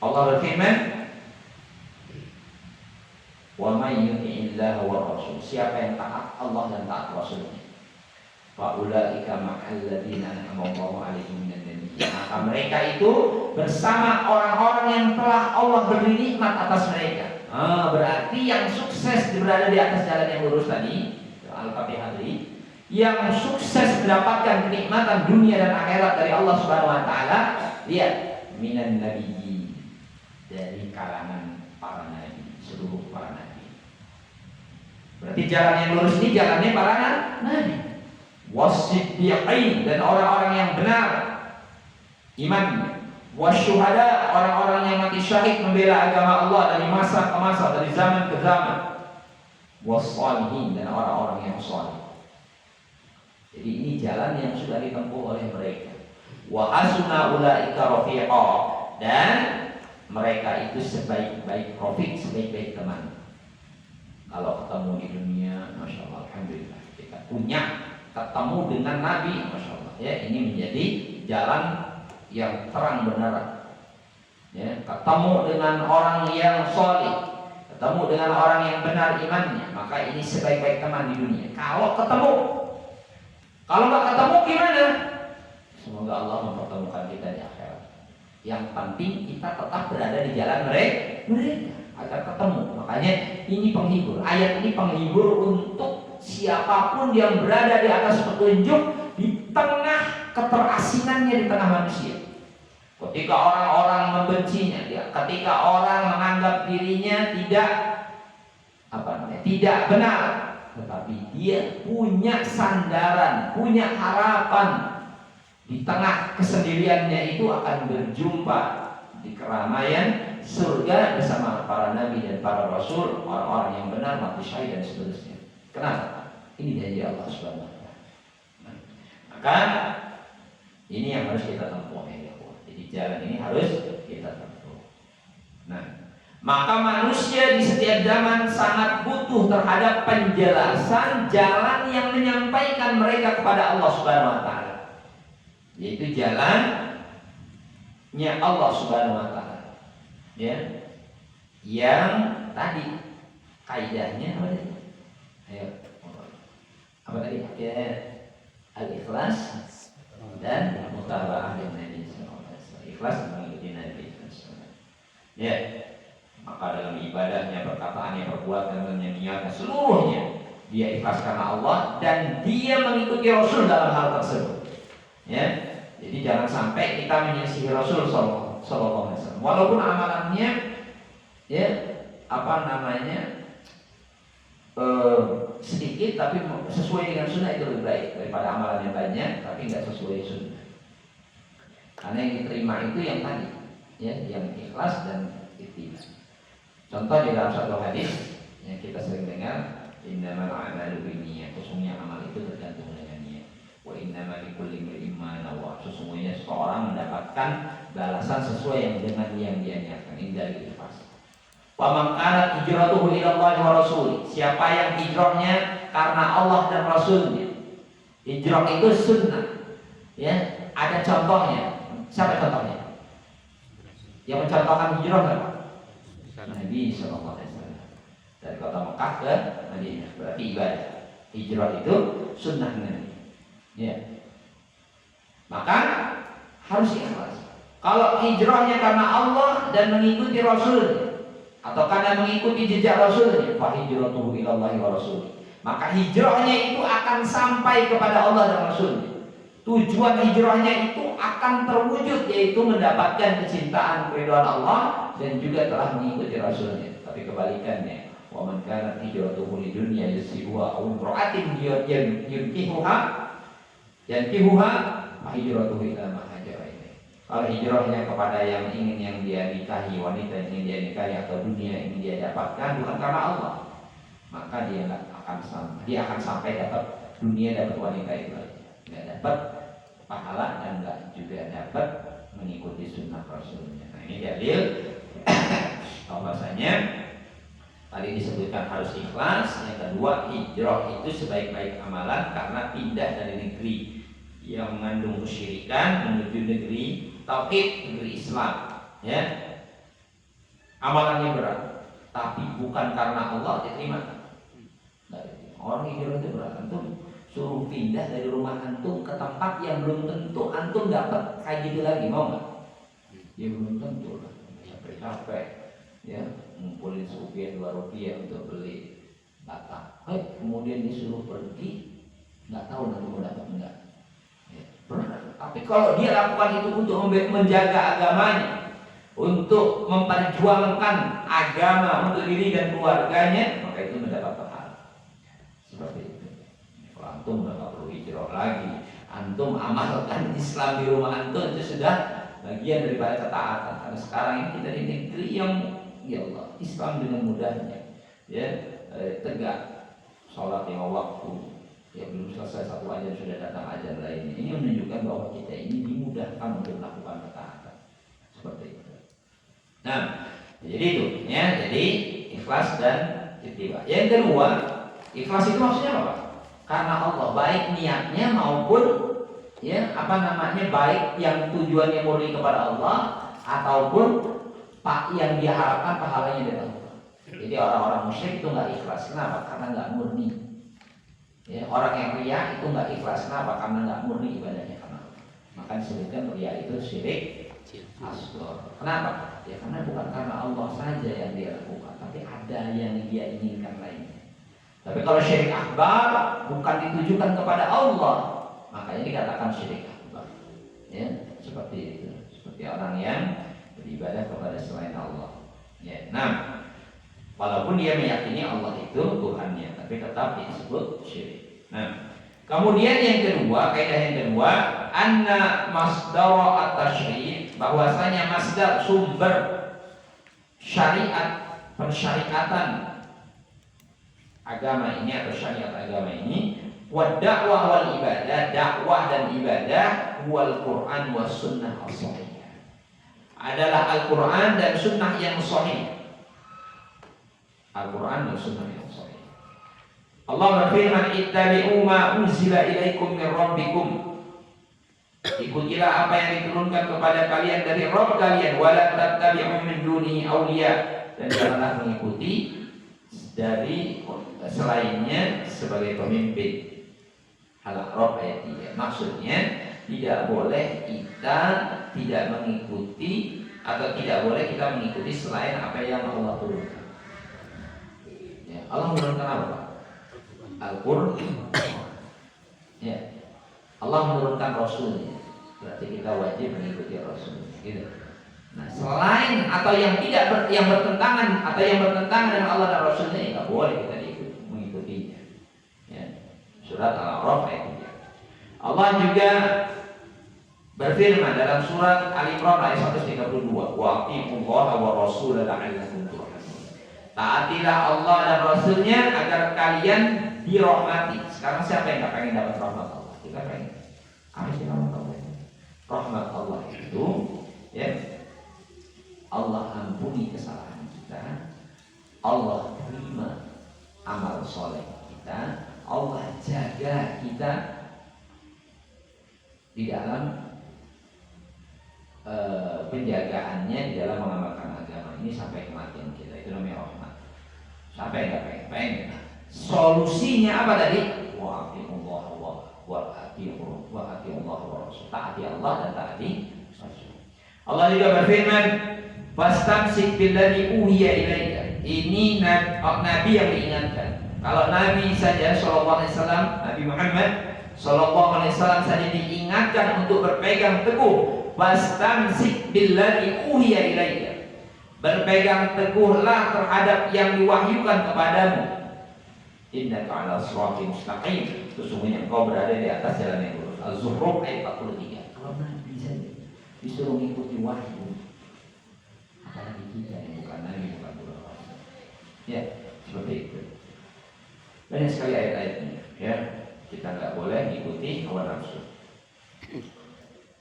Allah berfirman, "Wa may yuti'illaha wa rasul." Siapa yang taat Allah dan taat Rasulnya, fa ulaika ma'al ladzina an'ama Allahu 'alaihim minan nabiyyin. Maka mereka itu bersama orang-orang yang telah Allah beri nikmat atas mereka. Berarti yang sukses berada di atas jalan yang lurus tadi, Al-Fatihah tadi, yang sukses mendapatkan kenikmatan dunia dan akhirat dari Allah Subhanahu wa taala, lihat, minan nabiyyin, dari kalangan para nabi, seluruh para nabi. Berarti jalan yang lurus ini jalannya para nabi. Wasiddiqin, dan orang-orang yang benar imannya. Wasyuhada, orang-orang yang mati syahid membela agama Allah dari masa ke masa, dari zaman ke zaman. Wassalihin, dan orang-orang yang saleh. Jadi ini jalan yang sudah ditempuh oleh mereka. Wa hasuna ulaika rafiqa, dan mereka itu sebaik-baik rafiq, sebaik-baik teman. Kalau ketemu di dunia, masya Allah, alhamdulillah, kita punya ketemu dengan Nabi, masya Allah, ya, ini menjadi jalan yang terang benar, ya. Ketemu dengan orang yang soleh, ketemu dengan orang yang benar imannya, maka ini sebaik-baik teman di dunia. Kalau ketemu, kalau nggak ketemu gimana? Semoga Allah mempertemukan kita di akhirat. Yang penting kita tetap berada di jalan mereka agar ketemu. Makanya ini penghibur. Ayat ini penghibur untuk siapapun yang berada di atas petunjuk di tengah keterasingannya di tengah manusia. Ketika orang-orang membencinya, ketika orang menganggap dirinya tidak benar, tetapi dia punya sandaran, punya harapan di tengah kesendiriannya itu akan berjumpa di keramaian surga bersama para nabi dan para rasul, orang-orang yang benar, mati syahid dan seterusnya. Kenapa? Ini janji Allah Subhanahu wa taala. Maka ini yang harus kita tempuh, ya. Jadi jalan ini harus kita tempuh. Nah, maka manusia di setiap zaman sangat butuh terhadap penjelasan jalan yang menyampaikan mereka kepada Allah Subhanahu wa taala. Yaitu jalannya Allah Subhanahu wa taala. Ya. Yang tadi kaidahnya apa tadi? Ayo. Apa tadi? Ya, al-ikhlas dan mutaba'ah dengan Nabi sallallahu alaihi wasallam. Ikhlas mengikuti Nabi sallallahu alaihi wasallam. Ya. Maka dalam ibadahnya, perkataannya, perbuatannya, niatnya, seluruhnya dia ikhlas karena Allah dan dia mengikuti Rasul dalam hal tersebut. Ya. Jadi jangan sampai kita menyelisihi Rasul Sallallahu Alaihi Wasallam. Walaupun amalannya ya sedikit, tapi sesuai dengan sunnah itu lebih baik daripada amalan yang banyak tapi nggak sesuai sunnah. Karena yang diterima itu yang tadi, ya, yang ikhlas dan ittiba. Contoh di dalam satu hadis yang kita sering dengar, innamal a'malu binniyat, sesungguhnya amal itu tergantung dengan niat. Wa innamal likulli imrin ma nawa, sesungguhnya seseorang mendapatkan balasan sesuai yang dengan yang dia niatkan. Ini dari ikhlas. Wa man kanat hijratuhu ila Allah wa Rasul, siapa yang hijrahnya karena Allah dan Rasulnya. Hijrah itu sunnah, ya, ada contohnya. Siapa contohnya? Yang mencontohkan hijrah siapa? Nabi Sallallahu Alaihi Wasallam. Dari kota Mekah ke Madinah, berarti ibadah. Hijrah itu sunnah Nabi. Ya. Maka harus ikhlas. Kalau hijrahnya karena Allah dan mengikuti Rasul, atau karena mengikuti jejak Rasul, fa hijratuhu ila Allah wa Rasul, maka hijrahnya itu akan sampai kepada Allah dan Rasul. Tujuan hijrahnya itu akan terwujud, yaitu mendapatkan kecintaan keridhaan Allah dan juga telah mengikuti Rasulnya. Tapi kebalikannya, wa man kanat hijratuhu lidunya yusibuha aw imra'atin yankihuha fa hijratuhu ila ma hajara ilaih. Kalau hijrahnya kepada yang ingin yang dia nikahi, wanita yang ingin dia nikahi, atau dunia yang ingin dia dapatkan bukan karena Allah, maka dia akan sampai dapat dunia, dapat wanita itu, nggak dapat pahala dan nggak juga dapat mengikuti sunnah Rasulnya. Nah, ini dalil bahwasanya tadi disebutkan harus ikhlas. Yang kedua, hijrah itu sebaik-baik amalan karena pindah dari negeri yang mengandung kesyirikan menuju negeri tauhid, negeri Islam. Ya, amalannya berat, tapi bukan karena Allah diterima. Orang hijrah itu berat. Antum suruh pindah dari rumah antum ke tempat yang belum tentu antum dapat kayak gitu lagi, mau nggak? Ya belum tentu lah. Capek-capek, ya, ngumpulin Rp1, Rp2 untuk beli bata. Kemudian disuruh pergi, nggak tahu nanti mau dapat enggak. Ya, berat. Tapi kalau dia lakukan itu untuk menjaga agamanya, untuk memperjuangkan agama untuk diri dan keluarganya, maka itu mendapat pahala. Seperti itu. Kalau antum udah nggak perlu hijrah lagi, antum amalkan Islam di rumah antum, itu sudah bagian daripada ketaatan. Karena sekarang ini kita di negeri yang, ya Allah, Islam dengan mudahnya, ya, tegak, sholat yang waktu, ya, belum selesai satu ajar sudah datang ajar lainnya. Ini menunjukkan bahwa kita ini dimudahkan untuk melakukan ketaatan. Seperti itu. Nah, jadi itu, ya, jadi ikhlas dan ittiba. Yang kedua, ikhlas itu maksudnya apa? Karena Allah, baik niatnya maupun, ya, baik yang tujuannya murni kepada Allah ataupun yang dia harapkan pahalanya dari Allah. Jadi orang-orang musyrik itu nggak ikhlas. Kenapa? Karena nggak murni. Ya, orang yang riya itu nggak ikhlas. Kenapa? Karena nggak murni ibadahnya karena Allah. Maka disebutkan riya itu syirik asghar. Kenapa? Ya karena bukan karena Allah saja yang dia lakukan, tapi ada yang dia inginkan lainnya. Tapi kalau syirik akbar bukan ditujukan kepada Allah, makanya dikatakan syirik akbar. Ya, seperti itu. Seperti orang yang beribadah kepada selain Allah. Ya, nah, walaupun dia meyakini Allah itu Tuhannya, tapi tetap disebut syirik. Nah, kemudian yang kedua, kaidah yang kedua, anna masdar at-tasyri', bahwasanya masdar sumber syariat, pensyariatan agama ini atau syariat agama ini, wa dakwah wal ibadah, dakwah dan ibadah, wal Quran was sunnah as-sahihah, adalah Al-Quran dan sunnah yang sahih. Al-Quran dan sunnah yang sahih. Allah berfirman, ittabi'u ma unzila ilaikum min rabbikum, ikutilah apa yang diturunkan kepada kalian dari Rabb kalian, wala tattabi'u min dunihi awliya, dan janganlah mengikuti dari selainnya sebagai pemimpin. Al-A'raf ayat 3. Maksudnya tidak boleh kita tidak mengikuti atau tidak boleh kita mengikuti selain apa yang Allah turunkan. Ya, Allah menurunkan apa? Al-Qur'an. Ya. Allah menurunkan Rasulnya. berarti kita wajib mengikuti Rasul. Gitu. Nah, selain atau yang tidak yang bertentangan atau yang bertentangan dengan Allah dan Rasulnya, tidak boleh kita mengikutinya. Ya. Surat Al-A'raf ayat 3. Allah juga berfirman dalam surat Al-Imran ayat 132, wa atiiullaha wa rasulahu la'allakum turhamun. Taatilah Allah dan Rasulnya agar kalian dirahmati. Sekarang siapa yang nggak pengen dapat rahmat Allah? Kita pengen. Apa sih rahmat Allah? Rahmat Allah itu, ya, Allah ampuni kesalahan kita, Allah terima amal soleh kita, Allah jaga kita di dalam penjagaannya di dalam mengamalkan agama ini sampai kematian kita. Itu namanya rahmat. Sampai nggak pengen. Solusinya apa tadi? Wa atiullah wa atiullah wa rasul. Taati Allah dan taati Rasul. Allah juga berfirman, "Fastamsik billadzi uhiya ilaika." Ini Nabi yang diingatkan. Kalau Nabi saja sallallahu alaihi wasallam, Nabi Muhammad sallallahu alaihi wasallam saja diingatkan untuk berpegang teguh, "Fastamsik billadzi uhiya ilaika." Berpegang teguhlah terhadap yang diwahyukan kepadamu. Innaka 'ala shiratin mustaqim. Sesungguhnya engkau berada di atas jalan yang lurus. Az-Zukhruf ayat 43. Kalau Nabi saja disuruh mengikuti wahyu, apalagi kita yang bukan Nabi, bukan Rasul. Ya, seperti itu. Banyak sekali ayat-ayatnya. Ya, kita nggak boleh mengikuti hawa nafsu.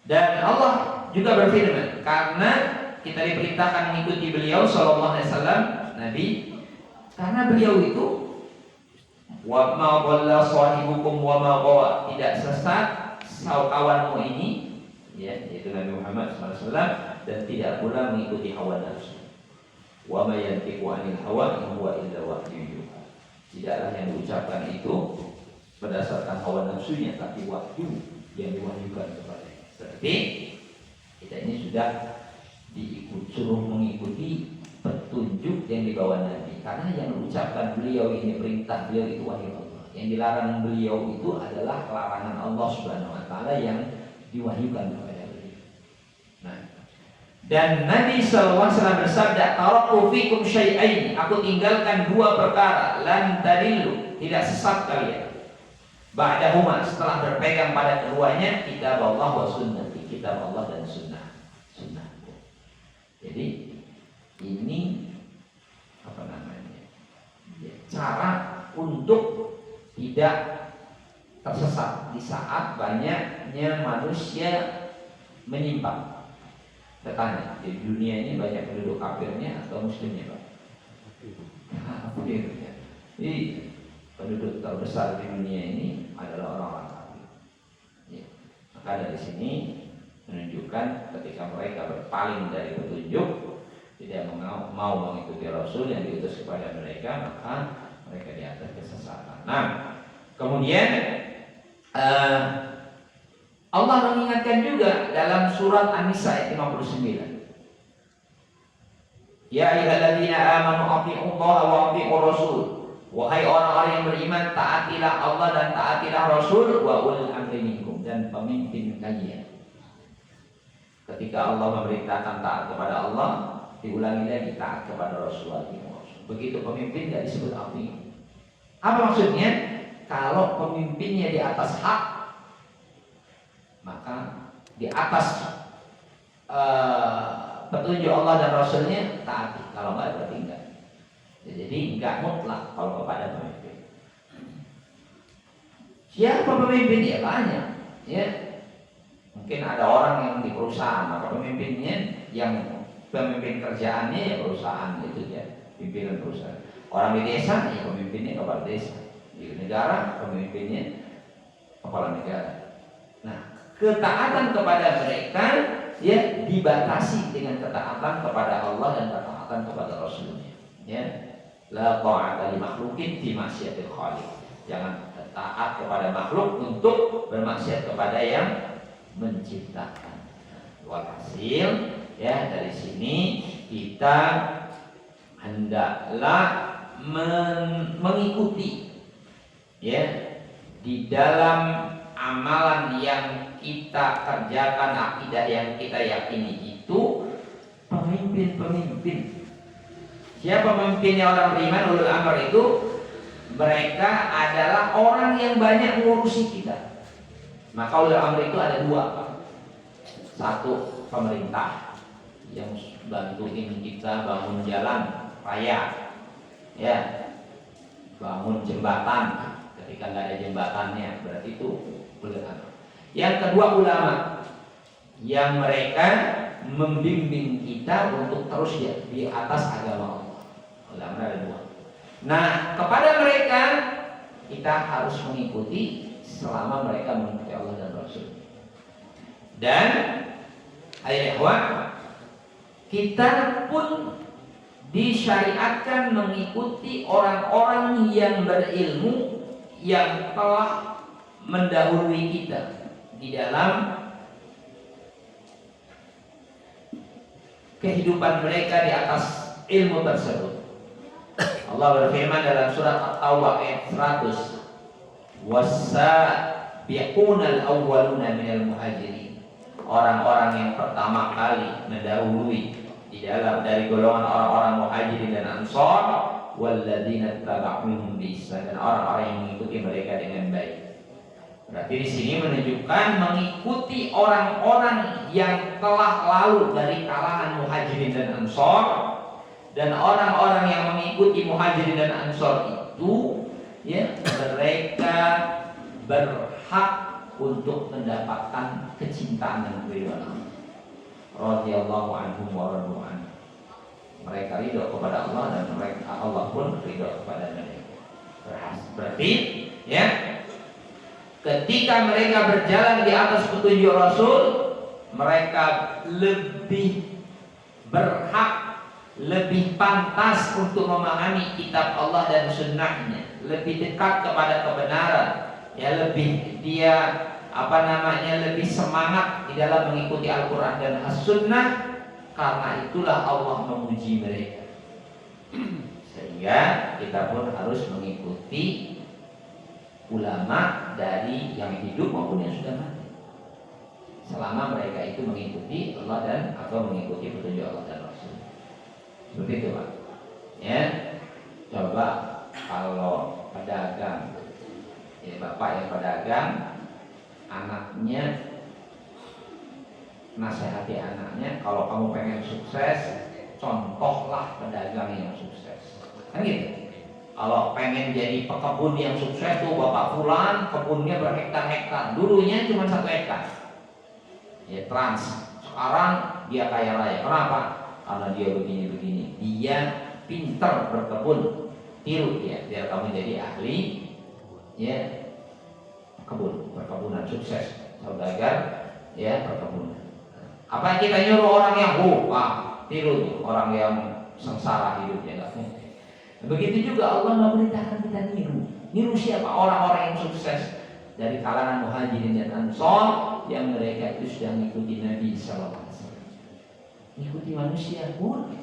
Dan Allah juga berfirman, karena kita diperintahkan mengikuti beliau sallallahu alaihi wasallam, Nabi, karena beliau itu wa ma dhalla sahibukum wa ma ghawa, tidak sesat kawanmu ini, ya, yaitu Nabi Muhammad SAW, dan tidak pula mengikuti hawa nafsu. Wa ma yantiqu 'anil hawa in huwa illa wahyu yuha. Tidaklah yang diucapkan itu berdasarkan hawa nafsunya, tapi wahyu yang diwahyukan kepadanya. Berarti kita ini sudah disuruh mengikuti petunjuk yang dibawa Nabi, karena yang diucapkan beliau ini, perintah beliau itu wahyu Allah. Yang dilarang beliau itu adalah larangan Allah Subhanahu wa taala yang diwahyukan kepada beliau. Nah, dan Nabi SAW bersabda, "Taraktu fikum syai'ain." Aku tinggalkan dua perkara, lan tadillu, tidak sesat kalian. Ba'dahuma, setelah berpegang pada keduanya, kitab Allah wa sunnati, kitab Allah dan sunnah. Jadi ini apa namanya? Ya, cara untuk tidak tersesat di saat banyaknya manusia menyimpang. Bertanya, di dunia ini banyak penduduk kafirnya atau muslimnya, Pak? Kafir, ya. Jadi penduduk terbesar di dunia ini adalah orang-orang kafir. Ya. Maka dari sini menunjukkan ketika mereka berpaling dari petunjuk, tidak mau mengikuti Rasul yang diutus kepada mereka, maka mereka di atas kesesatan. Nah, kemudian Allah mengingatkan juga dalam surat An-Nisa ayat 59. Ya ayyuhalladzina amanu atti'ullaha wa atti'ur rasul. Wahai orang-orang yang beriman, taatilah Allah dan taatilah Rasul, wa ulil amri minkum, dan pemimpin kalian. Ketika Allah memerintahkan taat kepada Allah, diulangi lagi taat kepada Rasulullah. Begitu pemimpin tidak disebut api. Apa maksudnya? Kalau pemimpinnya di atas hak, maka di atas petunjuk Allah dan Rasulnya taati. Kalau enggak berarti enggak. Jadi enggak mutlak kalau kepada pemimpin. Siapa pemimpin? Ya banyak. Ya. Mungkin ada orang yang di perusahaan, maka pemimpinnya yang pemimpin kerjaannya ya perusahaan itu ya, pimpinan perusahaan. Orang di desa ya pemimpinnya kepala desa. Di negara pemimpinnya kepala negara. Nah, ketaatan kepada mereka ya dibatasi dengan ketaatan kepada Allah dan ketaatan kepada Rasulnya. Ya, la ta'ata li makhluqin fi ma'siyatil khaliq. Jangan taat kepada makhluk untuk bermaksiat kepada yang menciptakan. Walhasil ya, dari sini kita hendaklah mengikuti ya di dalam amalan yang kita kerjakan, akidah yang kita yakini itu pemimpin-pemimpin. Siapa pemimpinnya orang beriman? Ulul amr itu mereka adalah orang yang banyak mengurusi kita. Maka ulul amr itu ada dua. Satu, pemerintah yang bantuin kita bangun jalan raya, ya, bangun jembatan. Ketika nggak ada jembatannya, berarti itu ulul amr. Yang kedua, ulama yang mereka membimbing kita untuk terus di atas agama Allah. Ulama ada dua. Nah, kepada mereka kita harus mengikuti selama mereka mengikuti Allah dan Rasul. Dan akhirnya kita pun disyariatkan mengikuti orang-orang yang berilmu yang telah mendahului kita di dalam kehidupan mereka di atas ilmu tersebut. Allah berfirman dalam surat At-Taubah ayat 100, "Was-sabiqunal awwaluna minal muhajirin." Orang-orang yang pertama kali mendahului di dalam dari golongan orang-orang muhajirin dan ansor, walladzina tabauhum bi-ihsan, dan orang-orang yang mengikuti mereka dengan baik. Berarti di sini menunjukkan mengikuti orang-orang yang telah lalu dari kalangan muhajirin dan ansor, dan orang-orang yang mengikuti muhajirin dan ansor itu, ya, mereka berhak untuk mendapatkan kecintaan dan keridhaan Allah. Radhiyallahu anhum wa radu anhu. Mereka ridho kepada Allah dan mereka Allah pun ridho kepada mereka. Berarti, ya, ketika mereka berjalan di atas petunjuk Rasul, mereka lebih berhak, lebih pantas untuk memahami kitab Allah dan sunnahnya, lebih dekat kepada kebenaran, ya, lebih dia lebih semangat di dalam mengikuti Al-Quran dan As-Sunnah. Karena itulah Allah memuji mereka. Sehingga kita pun harus mengikuti ulama dari yang hidup maupun yang sudah mati, selama mereka itu mengikuti Allah dan atau mengikuti petunjuk Allah dan Rasul. Seperti itu, Pak. Ya, coba kalau pedagang, ya, bapak yang pedagang, anaknya nasihati anaknya, kalau kamu pengen sukses, contohlah pedagang yang sukses. Kan gitu. Kalau pengen jadi pekebun yang sukses tuh bapak fulan, kebunnya berhektar-hektar. Dulunya cuma 1 hektar. Ya, trans. Sekarang dia kaya raya. Kenapa? Karena dia begini-begini. Dia pintar berkebun. Tiru dia, biar kamu jadi ahli, ya, perkebunan sukses. Saudagar, ya, perkebunan. Apa yang kita nyuruh orang yang tiru orang yang sengsara hidupnya, enggak mungkin. Begitu juga Allah memerintahkan kita niru siapa? Orang-orang yang sukses dari kalangan muhajirin dan ansor yang mereka itu sudah mengikuti Nabi SAW. Mengikuti manusia pun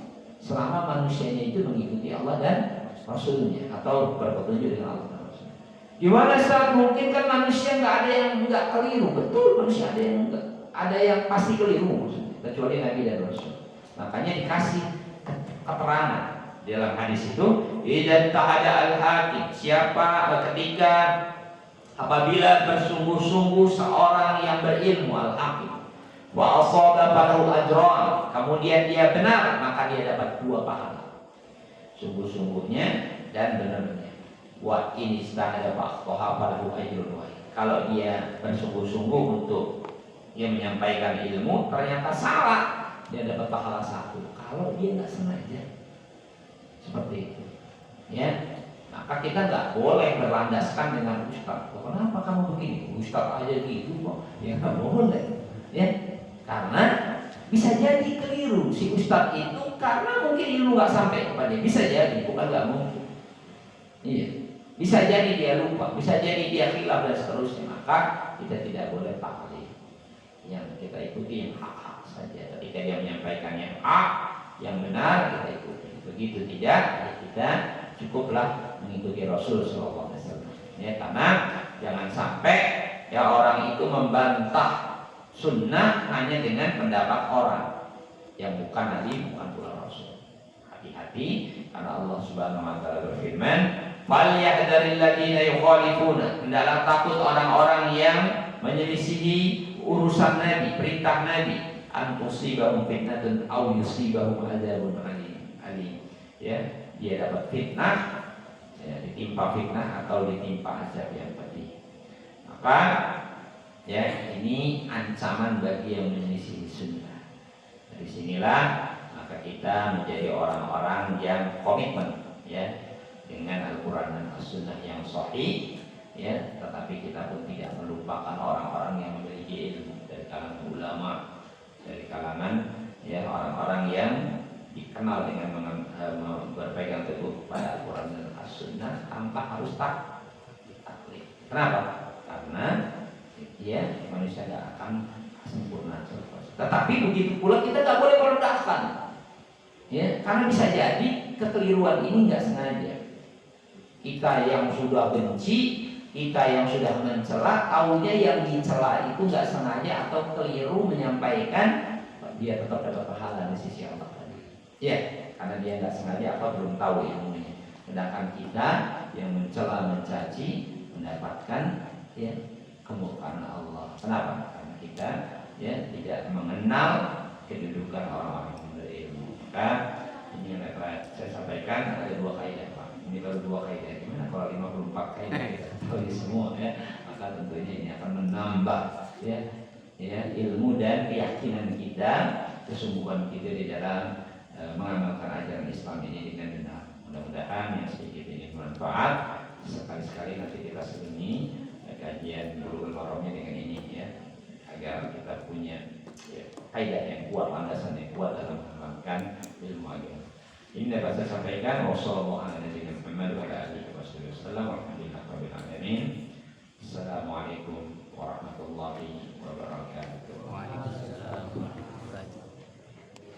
selama manusianya itu mengikuti Allah dan Rasulnya atau berpetunjuk dengan Allah dan Rasul. Gimana saat mungkin kan manusia nggak ada yang nggak keliru, betul, manusia ada yang pasti keliru, kecuali Nabi dan Rasul. Makanya dikasih keterangan dalam hadis itu, idzan ta'ada al-hakim, ketika apabila bersungguh-sungguh seorang yang berilmu, al-hakim, wa asaba falahu ajran, kemudian dia benar, maka dia dapat 2 pahala. Sungguh-sungguhnya dan benarnya. Wa in istahada fa falahu ajrun wahid. Kalau dia bersungguh-sungguh untuk dia menyampaikan ilmu, ternyata salah, dia dapat pahala 1. Kalau dia nggak sengaja, seperti itu, ya, maka kita nggak boleh berlandaskan dengan ustaz. Kenapa kamu begini? Ustaz aja gitu kok. Ya nggak boleh, ya, karena bisa jadi keliru si ustaz itu karena mungkin ilmu nggak sampai kepada dia. Bisa jadi, bukan nggak mungkin. Iya, bisa jadi dia lupa, bisa jadi dia khilaf dan seterusnya. Maka kita tidak boleh taklid. Yang kita ikuti yang hak-hak saja. Ketika dia menyampaikan yang hak, yang benar, kita ikuti. Begitu tidak, ya kita cukuplah mengikuti Rasul SAW. Ya, karena jangan sampai ya orang itu membantah Sunnah hanya dengan pendapat orang yang bukan Nabi, bukan pula Rasul. Hati-hati karena Allah Subhanahu wa taala berfirman, "Falyahdharil ladzina yukhalifuna." Hendaklah takut orang-orang yang menyelisihi urusan Nabi, perintah Nabi, an tusibahum fitnatun aw yusibahum adzabun alim. Ya, dia dapat fitnah, ya, ditimpa fitnah atau ditimpa azab yang pedih. Maka ya, ini ancaman bagi yang menyelisih sunnah. Dari sinilah maka kita menjadi orang-orang yang komitmen ya dengan Al-Quran dan As-Sunnah yang sahih ya, tetapi kita pun tidak melupakan orang-orang yang memiliki ilmu dari kalangan ulama, dari kalangan ya orang-orang yang dikenal dengan berpegang teguh pada Al-Quran dan As-Sunnah tanpa harus taklid. Kenapa? Karena ya manusia tidak akan sempurna. Tetapi begitu pula kita tidak boleh merendahkan, ya, karena bisa jadi kekeliruan ini nggak sengaja. Kita yang sudah benci, kita yang sudah mencela, taunya yang dicela itu nggak sengaja atau keliru menyampaikan, dia tetap dapat pahala di sisi Allah tadi. Ya, karena dia nggak sengaja atau belum tahu ilmunya. Sedangkan kita yang mencela, mencaci, mendapatkan ya kemurkaan Allah. Kenapa? Karena kita ya tidak mengenal kedudukan orang-orang yang berilmu. Maka ini yang saya sampaikan ada 2 kaidah, Pak. Ini baru 2 kaidah. Gimana kalau 54 kaidah kita tahu semua ya? Maka tentunya ini akan menambah ya ilmu dan keyakinan kita, kesungguhan kita di dalam mengamalkan ajaran Islam ini dengan benar. Mudah-mudahan yang sedikit ini bermanfaat. Sekali-sekali nanti kita sebelumnya kajian Bulughul Maramnya dengan ini ya, agar kita punya ya, kaidah yang kuat, landasan yang kuat dalam mengamalkan ilmu agama. Ini dapat saya sampaikan. Wassalamualaikum